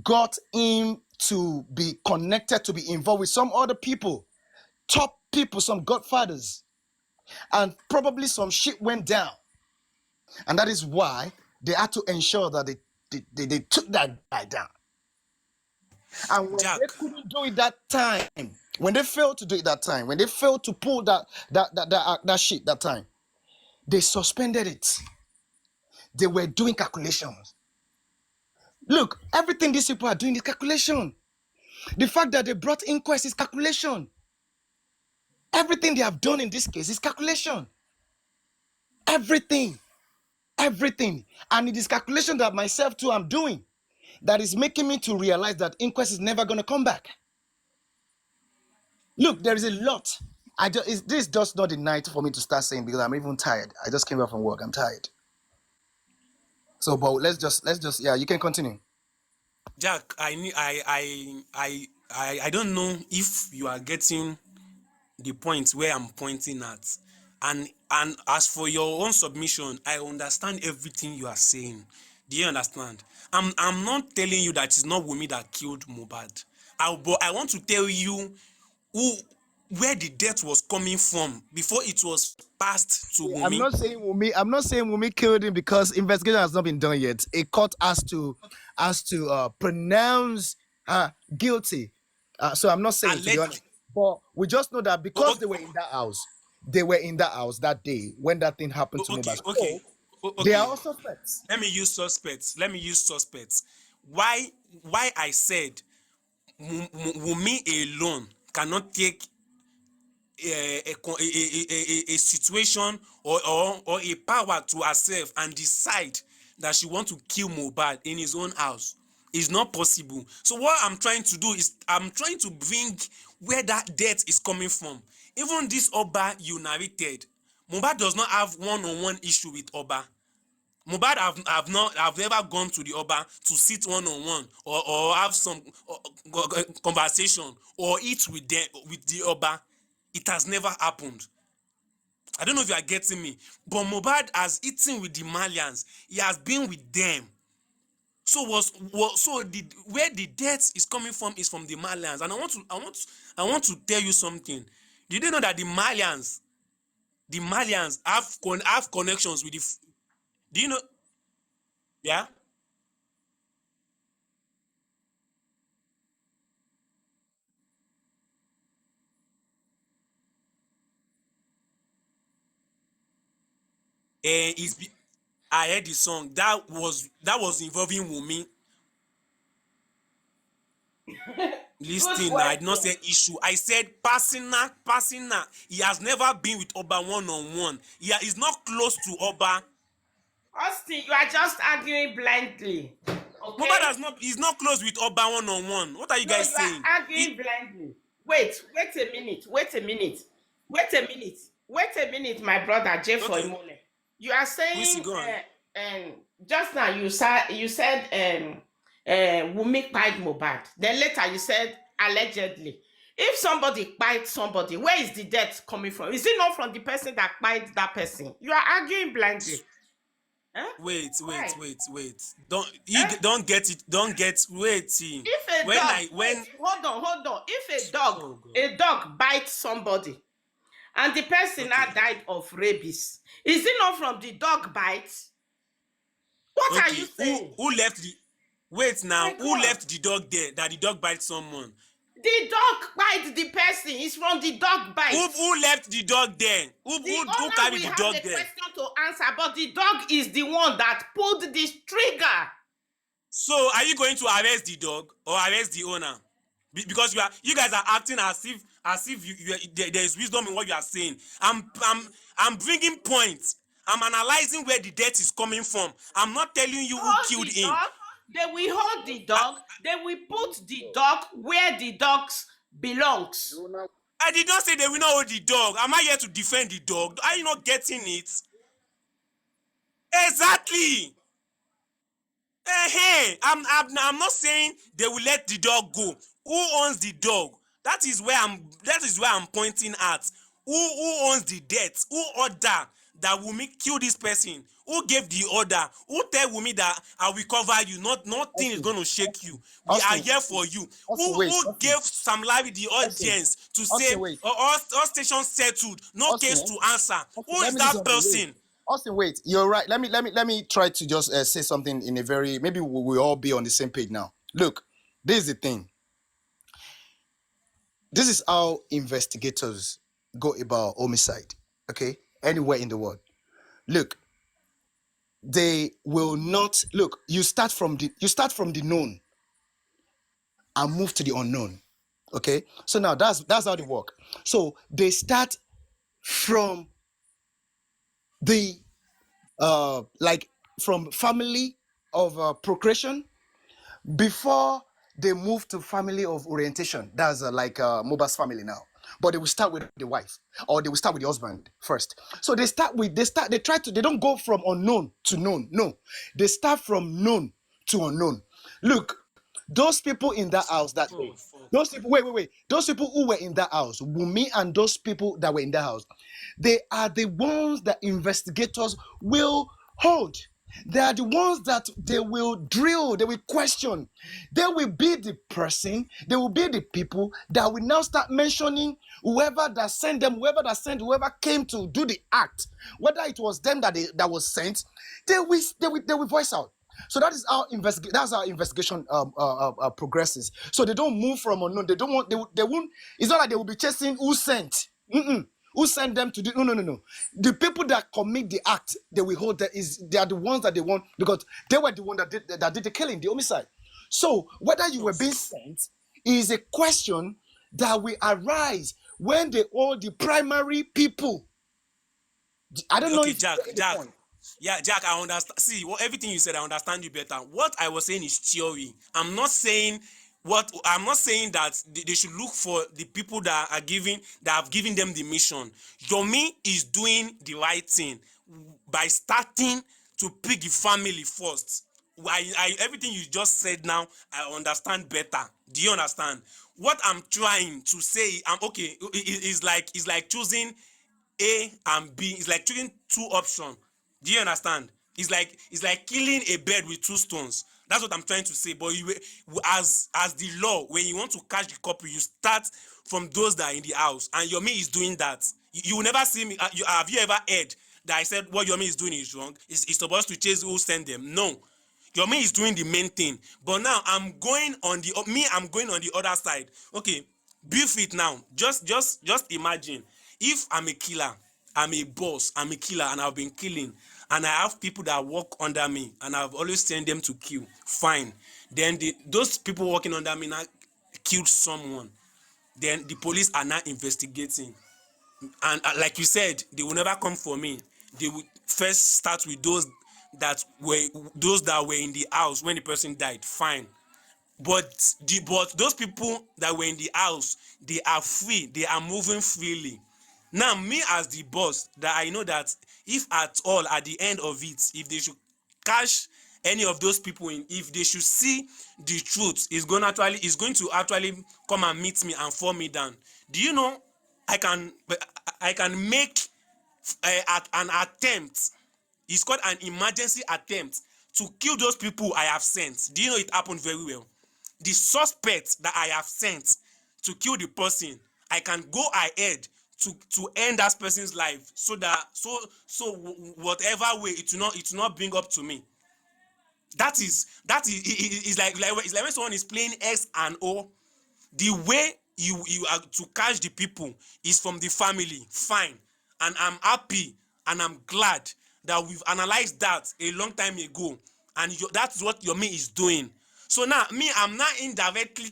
got him to be connected, to be involved with some other people, top people, some godfathers, and probably some shit went down. And that is why they had to ensure that they took that guy down. And when Jack, they couldn't do it that time, when they failed to do it that time, when they failed to pull that shit that time, they suspended it. They were doing calculations. Look, everything these people are doing is calculation. The fact that they brought inquest is calculation. Everything they have done in this case is calculation. Everything. And it is calculation that myself too I'm doing that is making me to realize that inquest is never going to come back. Look, there is a lot. This is just not the night for me to start saying, because I'm even tired. I just came back from work. I'm tired. So, but let's just yeah, you can continue. Jack, I don't know if you are getting the point where I'm pointing at. And as for your own submission, I understand everything you are saying. Do you understand? I'm not telling you that it's not Wunmi that killed Mohbad. But I want to tell you who where the death was coming from before it was passed to I'm Wunmi. not saying Wunmi. I'm not saying Wunmi killed him, because investigation has not been done yet. A court has to pronounce guilty. So I'm not saying, to be honest. But we just know that because they were in that house, that day when that thing happened to Mohbad. So they are all suspects. Let me use suspects. Why I said Wunmi alone cannot take a situation or a power to herself and decide that she want to kill Mohbad in his own house. It's not possible. So what I'm trying to do is I'm trying to bring where that death is coming from. Even this Oba you narrated, Mohbad does not have one-on-one issue with Oba. Mohbad have never gone to the Oba to sit one-on-one or have some conversation or eat with the Oba. It has never happened. I don't know if you are getting me, but Mohbad has eaten with the Malians. He has been with them. So where the death is coming from is from the Malians. And I want to tell you something. Did you know that the Malians have connections with the? Do you know? Yeah. Is I heard the song that was involving Wumi. Good Listen, I did not question. say issue. I said personal. He has never been with Oba one on one. He's not close to Oba. Austin, you are just arguing blindly. Mohbad Okay? has not. He's not close with Oba one on one. What are you No, guys you are saying? arguing blindly. Wait a minute. Wait a minute. Wait a minute. Wait a minute, my brother J for Okay, Imole. You are we see. saying Go on. just now you said Wumi kpied Mohbad. Then later you said allegedly. If somebody kpied somebody, where is the death coming from? Is it not from the person that kpied that person? You are arguing blindly. Huh? Wait, Why? Don't Eh? don't get it. Don't get wait. See, If a when dog, I wait, when hold on. If oh God. a dog bites somebody and the person now Okay, died of rabies, is it not from the dog bite? What are you okay. saying? Who left the? Wait now. My Who God. left the dog there? That the dog bites someone. The dog bite the person. It's from the dog bite. Who left the dog there? The Who owner carried will the have dog a there? question to answer, but the dog is the one that pulled this trigger. So are you going to arrest the dog or arrest the owner? Because you guys are acting as if there is wisdom in what you are saying. I'm bringing points. I'm analyzing where the death is coming from. I'm not telling you who Hold killed the him. dog. They will hold the I, dog. They will put the dog where the dog belongs. I did not say they will not hold the dog. Am I here to defend the dog? Are you not getting it? Exactly. I'm not saying they will let the dog go. Who owns the dog? That is where I'm pointing at. Who owns the debt? Who order that Wumi kill this person? Who gave the order? Who tell Wumi that I will cover you? Nothing is Austin, going to shake you. We are Austin, here for you. Austin, wait, Who Austin, gave Sam Larry the Austin, audience to say Austin, wait, all stations settled, no Austin, case to answer? Austin, Who let is me do that something. Wait, person? Austin, wait. You're right. Let me try to just say something in a very maybe we all be on the same page now. Look, this is the thing. This is how investigators go about homicide. Okay, anywhere in the world. Look, they will not look. You start from the known and move to the unknown. Okay, so now that's how they work. So they start from the like from family of procreation before they move to family of orientation. That's like Moba's family now. But they will start with the wife or they will start with the husband first. So they don't go from unknown to known. No, they start from known to unknown. Look, those people in that house that day, Oh fuck. those people, wait, those people who were in that house, Wumi and those people that were in that house, they are the ones that investigators will hold. They are the ones that they will drill, they will question. They will be the person, they will be the people that will now start mentioning whoever that sent them, whoever came to do the act, whether it was them that was sent, they will voice out. So that's how investigation progresses. So they don't move from unknown. They don't want. They won't. It's not like they will be chasing who sent. Mm-mm. Who sent them to do? No, no, no, no. The people that commit the act, they will hold. They are the ones that they want because they were the one that did the killing, the homicide. So whether you Oh were being fuck. sent is a question that will arise when they all the primary people. I don't know Okay, if you Jack, get the Jack. point. Yeah, Jack, I understand. See, everything you said, I understand you better. What I was saying is theory. I'm not saying that they should look for the people that have given them the mission. Yomi is doing the right thing by starting to pick the family first. Everything you just said now, I understand better. Do you understand? What I'm trying to say, I'm okay. Is like choosing a and B. It's like choosing two options. Do you understand? It's like killing a bird with two stones. That's what I'm trying to say. But as the law, when you want to catch the couple, you start from those that are in the house, and Yomi is doing that. You will never see me. Have you ever heard that I said what Yomi is doing is wrong? Is supposed to chase who send them? No. Yomi is doing the main thing. But now I'm going on the other side. Okay, brief it now. Just imagine if I'm a killer, I'm a boss, I'm a killer, and I've been killing, and I have people that work under me, and I've always sent them to kill. Fine. Then those people working under me now killed someone. Then the police are now investigating, and like you said, they will never come for me. They will first start with those that were in the house when the person died. Fine. But those people that were in the house, they are free, they are moving freely. Now me as the boss, that I know that if at all at the end of it, if they should catch any of those people in, if they should see the truth, is going to actually come and meet me and fall me down. Do you know I can make an attempt. It's called an emergency attempt to kill those people I have sent. Do you know it happened very well? The suspect that I have sent to kill the person, I can go ahead to end that person's life, so that whatever way it will not bring up to me. That is it's like when someone is playing X and O. The way you are to catch the people is from the family. Fine. And I'm happy and I'm glad that we've analyzed that a long time ago, and that's what Yomi is doing. So now me, I'm not indirectly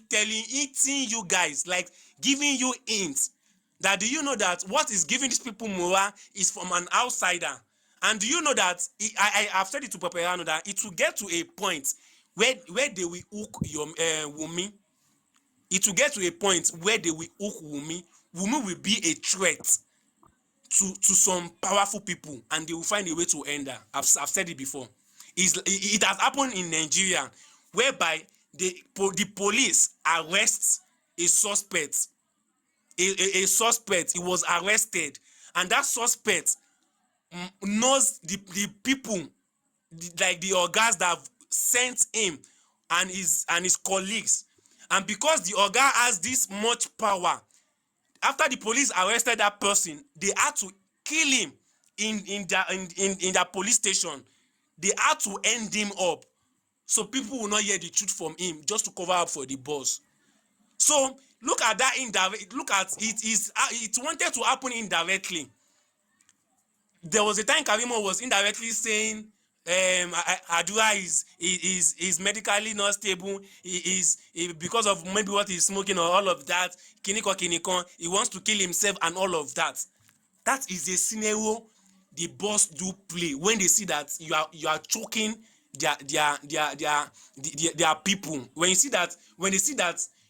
eating you guys, like giving you hints that, do you know that what is giving these people morale is from an outsider? And do you know that I have said it to Paparano that it will get to a point where they will hook your Wumi. It will get to a point where they will hook Wumi. Wumi will be a threat to some powerful people, and they will find a way to end her. I've said it before. It has happened in Nigeria, whereby the police arrests a suspect. A suspect, he was arrested, and that suspect knows the people, like the ogas that have sent him and his colleagues. And because the oga has this much power, after the police arrested that person, they had to kill him in their police station. They had to end him up, so people will not hear the truth from him, just to cover up for the boss. So look at that indirect. Look at it. It wanted to happen indirectly. There was a time Karimo was indirectly saying Adura is medically not stable. Because of maybe what he's smoking or all of that. Kiniko, he wants to kill himself and all of that. That is a scenario the boss do play when they see that you are choking their people. When they see that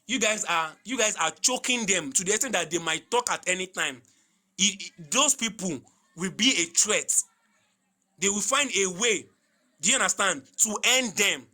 you guys are choking them to the extent that they might talk at any time, those people will be a threat. They will find a way, do you understand, to end them.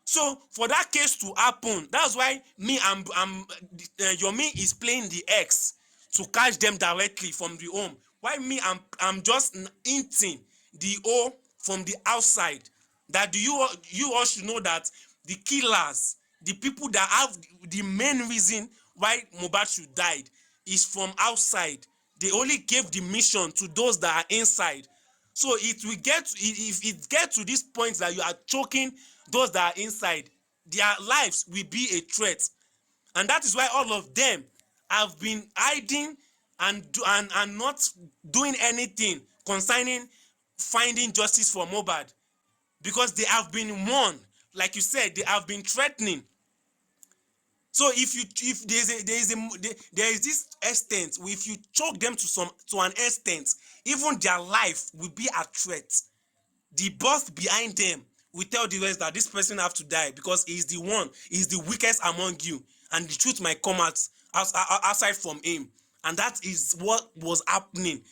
So for that case to happen, that's why Yomi is playing the X to catch them directly from the home. Why me, I'm just hinting the O from the outside. That you all should know that the killers, the people that have the main reason why Mohbad should died, is from outside. They only gave the mission to those that are inside. So if it gets to this point that you are choking those that are inside, their lives will be a threat. And that is why all of them have been hiding and not doing anything concerning finding justice for Mohbad, because they have been warned. Like you said, they have been threatening. So if there is this extent, if you choke them to an extent, even their life will be a threat. The boss behind them will tell the rest that this person have to die because he's the weakest among you, and the truth might come out outside from him. And that is what was happening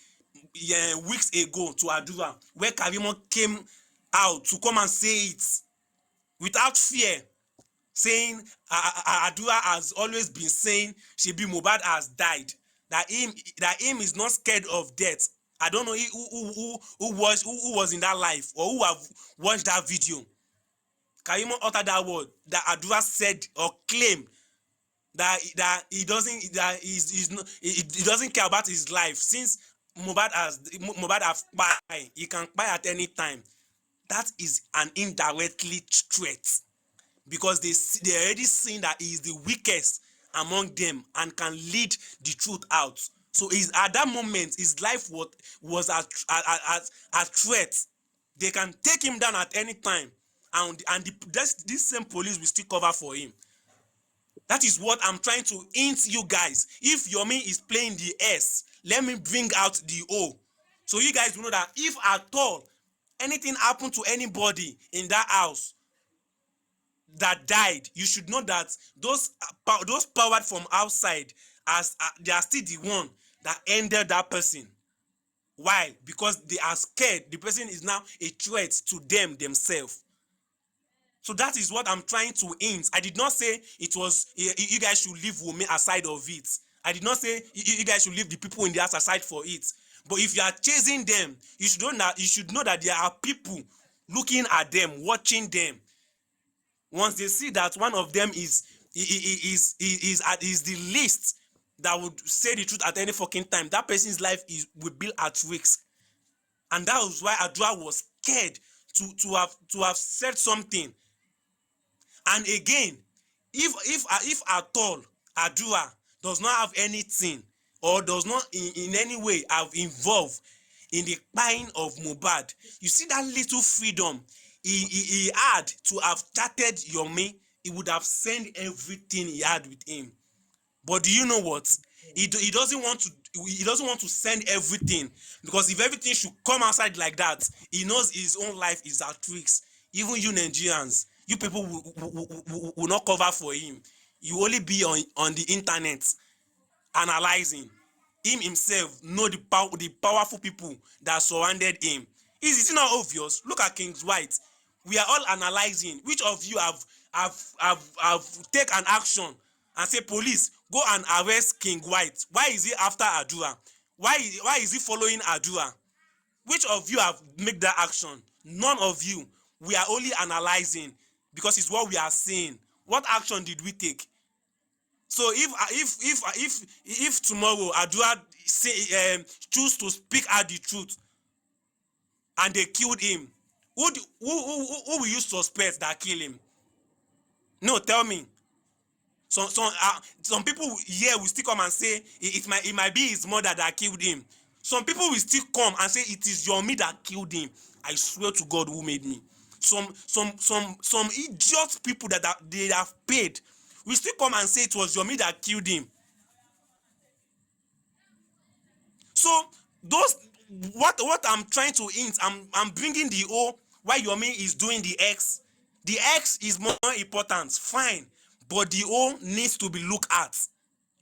weeks ago to Adura, where Karimo came out to come and say it without fear, saying Adura has always been saying Shebi Mohbad has died, that him is not scared of death. I don't know who was in that live or who have watched that video. Can you even utter that word that Adura said or claim that he doesn't care about his life since Mohbad have kpai, he can kpai at any time. That is an indirectly threat because they already seen that he is the weakest among them and can lead the truth out. So at that moment his life was a threat. They can take him down at any time, and this same police will still cover for him. That is what I'm trying to hint you guys. If Yomi is playing the S, let me bring out the O. So you guys will know that if at all anything happened to anybody in that house that died, you should know that those powered from outside, they are still the one that ended that person. Why? Because they are scared the person is now a threat to them themselves. So that is what I'm trying to hint. I did not say it was you guys should leave Wunmi aside of it. I did not say you guys should leave the people in the house aside for it. But if you are chasing them, you should know that there are people looking at them, watching them. Once they see that one of them is the least that would say the truth at any fucking time, that person's life will be at risk. And that was why Adua was scared to have said something. And again, if at all Adua does not have anything or does not in any way have involved in the buying of Mohbad, you see that little freedom he had to have chatted Yomi, he would have sent everything he had with him. But do you know what? He doesn't want to send everything, because if everything should come outside like that, he knows his own life is at risk. Even you Nigerians, you people will not cover for him. You only be on the internet analyzing. Him himself know the powerful people that surrounded him. Is it not obvious? Look at King's White. We are all analyzing. Which of you have take an action and say, police, go and arrest King White? Why is he after Adura? Why is he following Adura? Which of you have made that action? None of you. We are only analyzing because it's what we are seeing. What action did we take? So if tomorrow Adua choose to speak out the truth and they killed him, who will you suspect that kill him? No, tell me. Some people here will still come and say it might be his mother that killed him. Some people will still come and say it is Yomi that killed him. I swear to God who made me. Some idiot people that they have paid will still come and say it was Yomi that killed him. So those what I'm trying to hint, I'm bringing the O why Yomi is doing the X. The X is more important, fine, but the O needs to be looked at.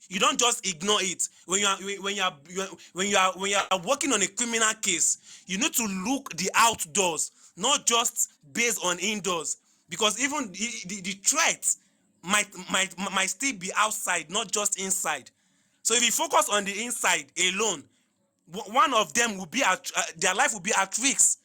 You don't just ignore it. When you are working on a criminal case, you need to look the outdoors, not just based on indoors, because even the threat might still be outside, not just inside. So if you focus on the inside alone, one of them will be their life will be at risk,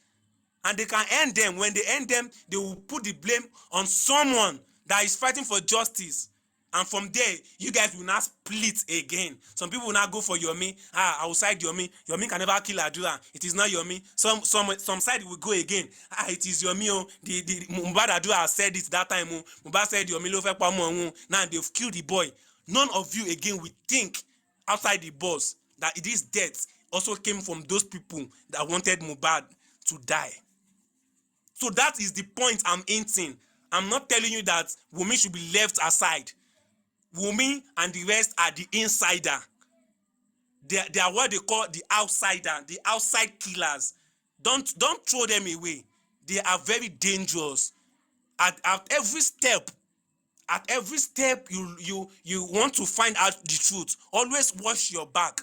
and they can end them. When they end them, they will put the blame on someone that is fighting for justice. And from there, you guys will not split again. Some people will not go for Yomi. I will side Yomi. Yomi can never kill Adura. It is not Yomi. Some side will go again. It is Yomi. Oh. The Mohbad Adura said it that time. Oh. Mohbad said Yomi lo fe pa mo. Now they've killed the boy. None of you again will think outside the box that this death also came from those people that wanted Mohbad to die. So that is the point I'm hinting. I'm not telling you that Wunmi should be left aside. Wunmi and the rest are the insider. They are what they call the outsider, the outside killers. Don't throw them away. They are very dangerous. At every step, you want to find out the truth. Always watch your back.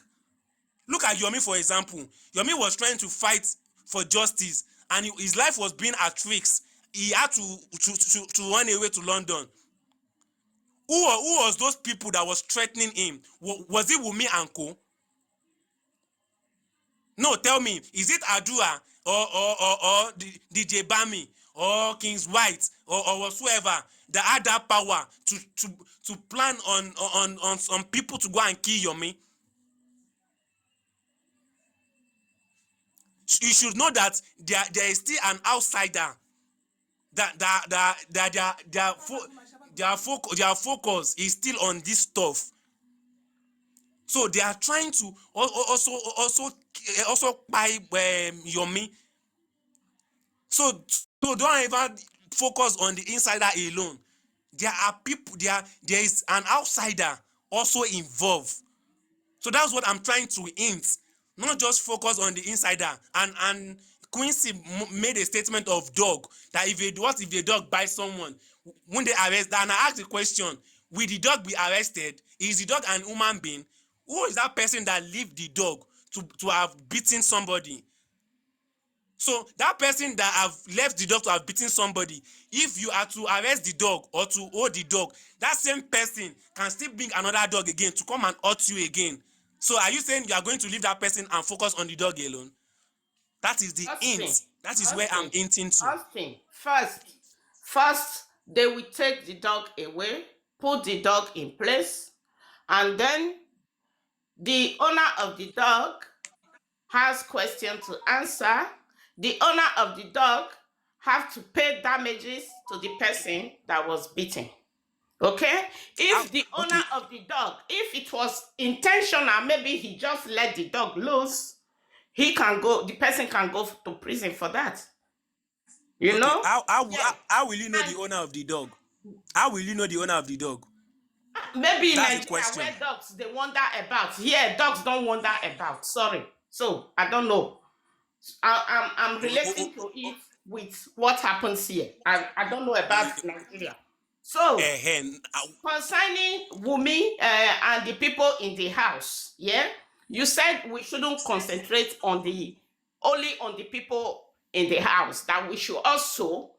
Look at Yomi, for example. Yomi was trying to fight for justice, and his life was being at risk. He had to run away to London. Who was those people that was threatening him? Was it Wunmi and Co? No, tell me, is it Adua or DJ Bami or Kings White or whatsoever that had that power to plan on some people to go and kill Yomi? You should know that there is still an outsider their focus is still on this stuff. So they are trying to also buy Yomi. So don't ever focus on the insider alone. There are people, there is an outsider also involved. So that's what I'm trying to hint. Not just focus on the insider. And Quincy made a statement of dog that if a dog bites someone, when they arrest, and I asked the question, will the dog be arrested? Is the dog an human being? Who is that person that leave the dog to have beaten somebody? So that person that have left the dog to have beaten somebody, if you are to arrest the dog or to hold the dog, that same person can still bring another dog again to come and hurt you again. So are you saying you are going to leave that person and focus on the dog alone? That is the hint. That is where I'm hinting to. Austin, first they will take the dog away, put the dog in place, and then the owner of the dog has question to answer. The owner of the dog have to pay damages to the person that was beaten. Okay? If the owner of the dog, if it was intentional, maybe he just let the dog loose, the person can go to prison for that. You know? How will you know the owner of the dog? How will you know the owner of the dog? Maybe in That's the Nigeria question. where dogs they wander about. Here, dogs don't wander about. Sorry. So I don't know. I'm relating to it with what happens here. I don't know about Nigeria. So concerning Wumi and the people in the house, yeah, you said we shouldn't concentrate only on the people in the house, that we should also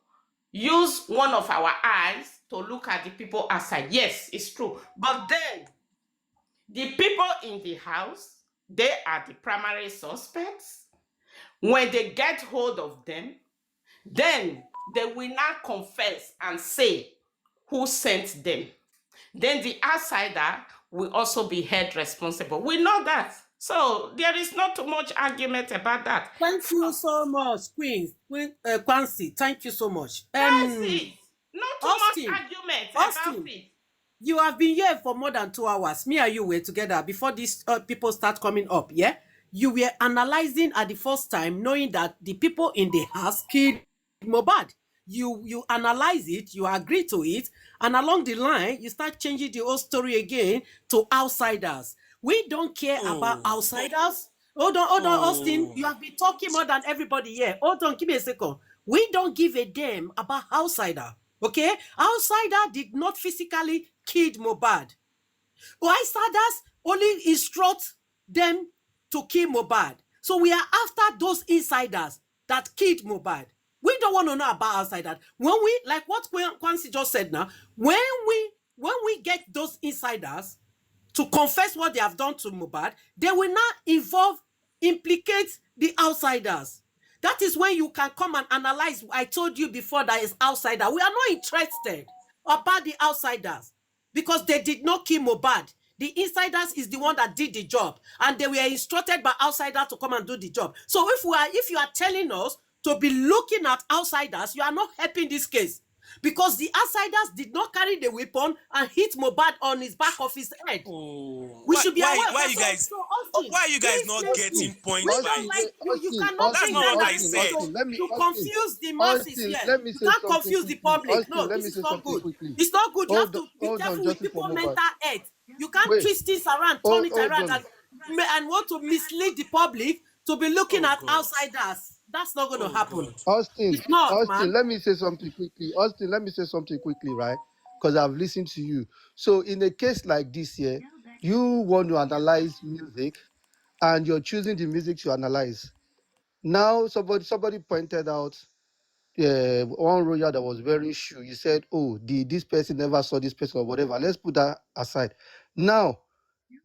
use one of our eyes to look at the people outside. Yes, it's true. But then the people in the house, they are the primary suspects. When they get hold of them, then they will not confess and say who sent them. Then the outsider will also be held responsible. We know that. So there is not too much argument about that. Thank you so much, Quincy. Thank you so much. That's it. Not too Austin, much argument Austin, about it. you have been here for more than 2 hours. Me and you were together before these people start coming up, yeah? You were analyzing at the first time, knowing that the people in the house killed Mohbad. You analyze it, you agree to it, and along the line, you start changing the whole story again to outsiders. We don't care about outsiders. Hold on, Austin. You have been talking more than everybody here. Hold on, give me a second. We don't give a damn about outsider. Okay? Outsider did not physically kill Mohbad. Outsiders only instruct them to kill Mohbad. So we are after those insiders that killed Mohbad. We don't want to know about outsiders. When we, like what Quincy just said now, when we get those insiders to confess what they have done to Mohbad, they will not implicate the outsiders. That is when you can come and analyze. I told you before that is outsider. We are not interested about the outsiders because they did not kill Mohbad. The insiders is the one that did the job, and they were instructed by outsiders to come and do the job. So if you are telling us to be looking at outsiders, you are not helping this case. Because the outsiders did not carry the weapon and hit Mohbad on his back of his head. We should be aware. Why are you guys not getting points? We don't like you. You cannot bring that to confuse the masses here. You can't confuse the public. No, this is not good. It's not good. You have to be careful with people's mental health. You can't twist this around, turn it around, and want to mislead the public to be looking at outsiders. That's not going to happen. Austin, it's not, Austin, let me say something quickly. Austin, let me say something quickly, right? Because I've listened to you. So in a case like this here, you want to analyze music and you're choosing the music to analyze. Now somebody pointed out one royal that was wearing shoe. You said, oh, this person never saw this person or whatever. Let's put that aside. Now,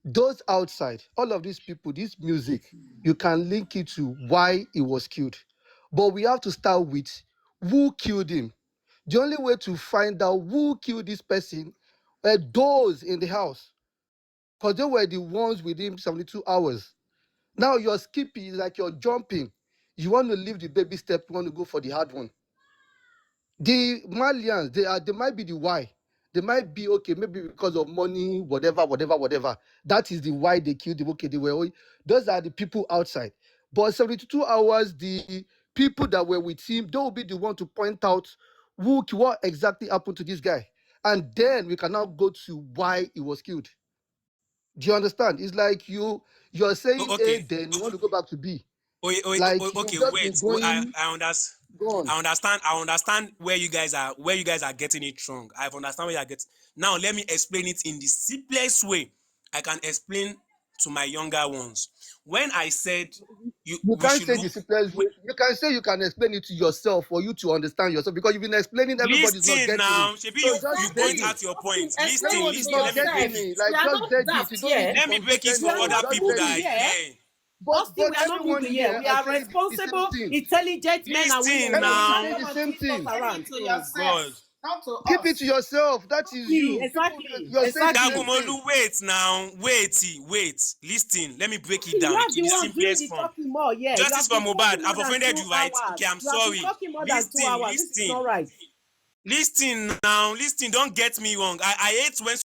Those outside, all of these people, this music, you can link it to why he was killed. But we have to start with who killed him. The only way to find out who killed this person were those in the house, because they were the ones within 72 hours. Now you're skipping, like you're jumping. You want to leave the baby step, you want to go for the hard one. The Malians, they might be the why. They might be okay, maybe because of money, whatever. That is the why they killed him. Okay, those are the people outside. But 72 hours, the people that were with him, they will be the one to point out what exactly happened to this guy. And then we can now go to why he was killed. Do you understand? It's like you're saying A, Okay. then you want to go back to B. Oh, Like okay, you've just been wait. going I understand. gone. I understand where you guys are getting it wrong. I understand where you are getting. Now let me explain it in the simplest way I can explain to my younger ones. When I said You we can't should say look. the simplest way. You can say you can explain it to yourself for you to understand yourself, because you've been explaining, everybody's not Listen getting it. now, Shebi, So you just dead point Exactly. it. out your Austin, point. explain it Everyone to is Listen. not Let me break getting yourself. it. it. We Like are just not dead it. You daft don't need here. to Let me break it comprehend We for are it. not other Just people dead that moving are it. here. here. Austin, But we are not everyone moving here. here We are are saying the same responsible, thing. intelligent men and women. Listen We don't Everyone just is now. saying come the and same twist us thing. around. Oh God. Not to Keep it us. to yourself. That is you. People, Exactly. you're saying the same Exactly. thing. Dagumolu, wait now. Wait. Listen. Let me break it You down are to the the one doing simplest the form. talking more. Yeah, you Justice have for been Mohbad. talking more I've than offended two you, right? hours. Okay, I'm You have been sorry. talking more than 2 hours. This is not right. Listen now. Listen. Don't get me wrong. I hate when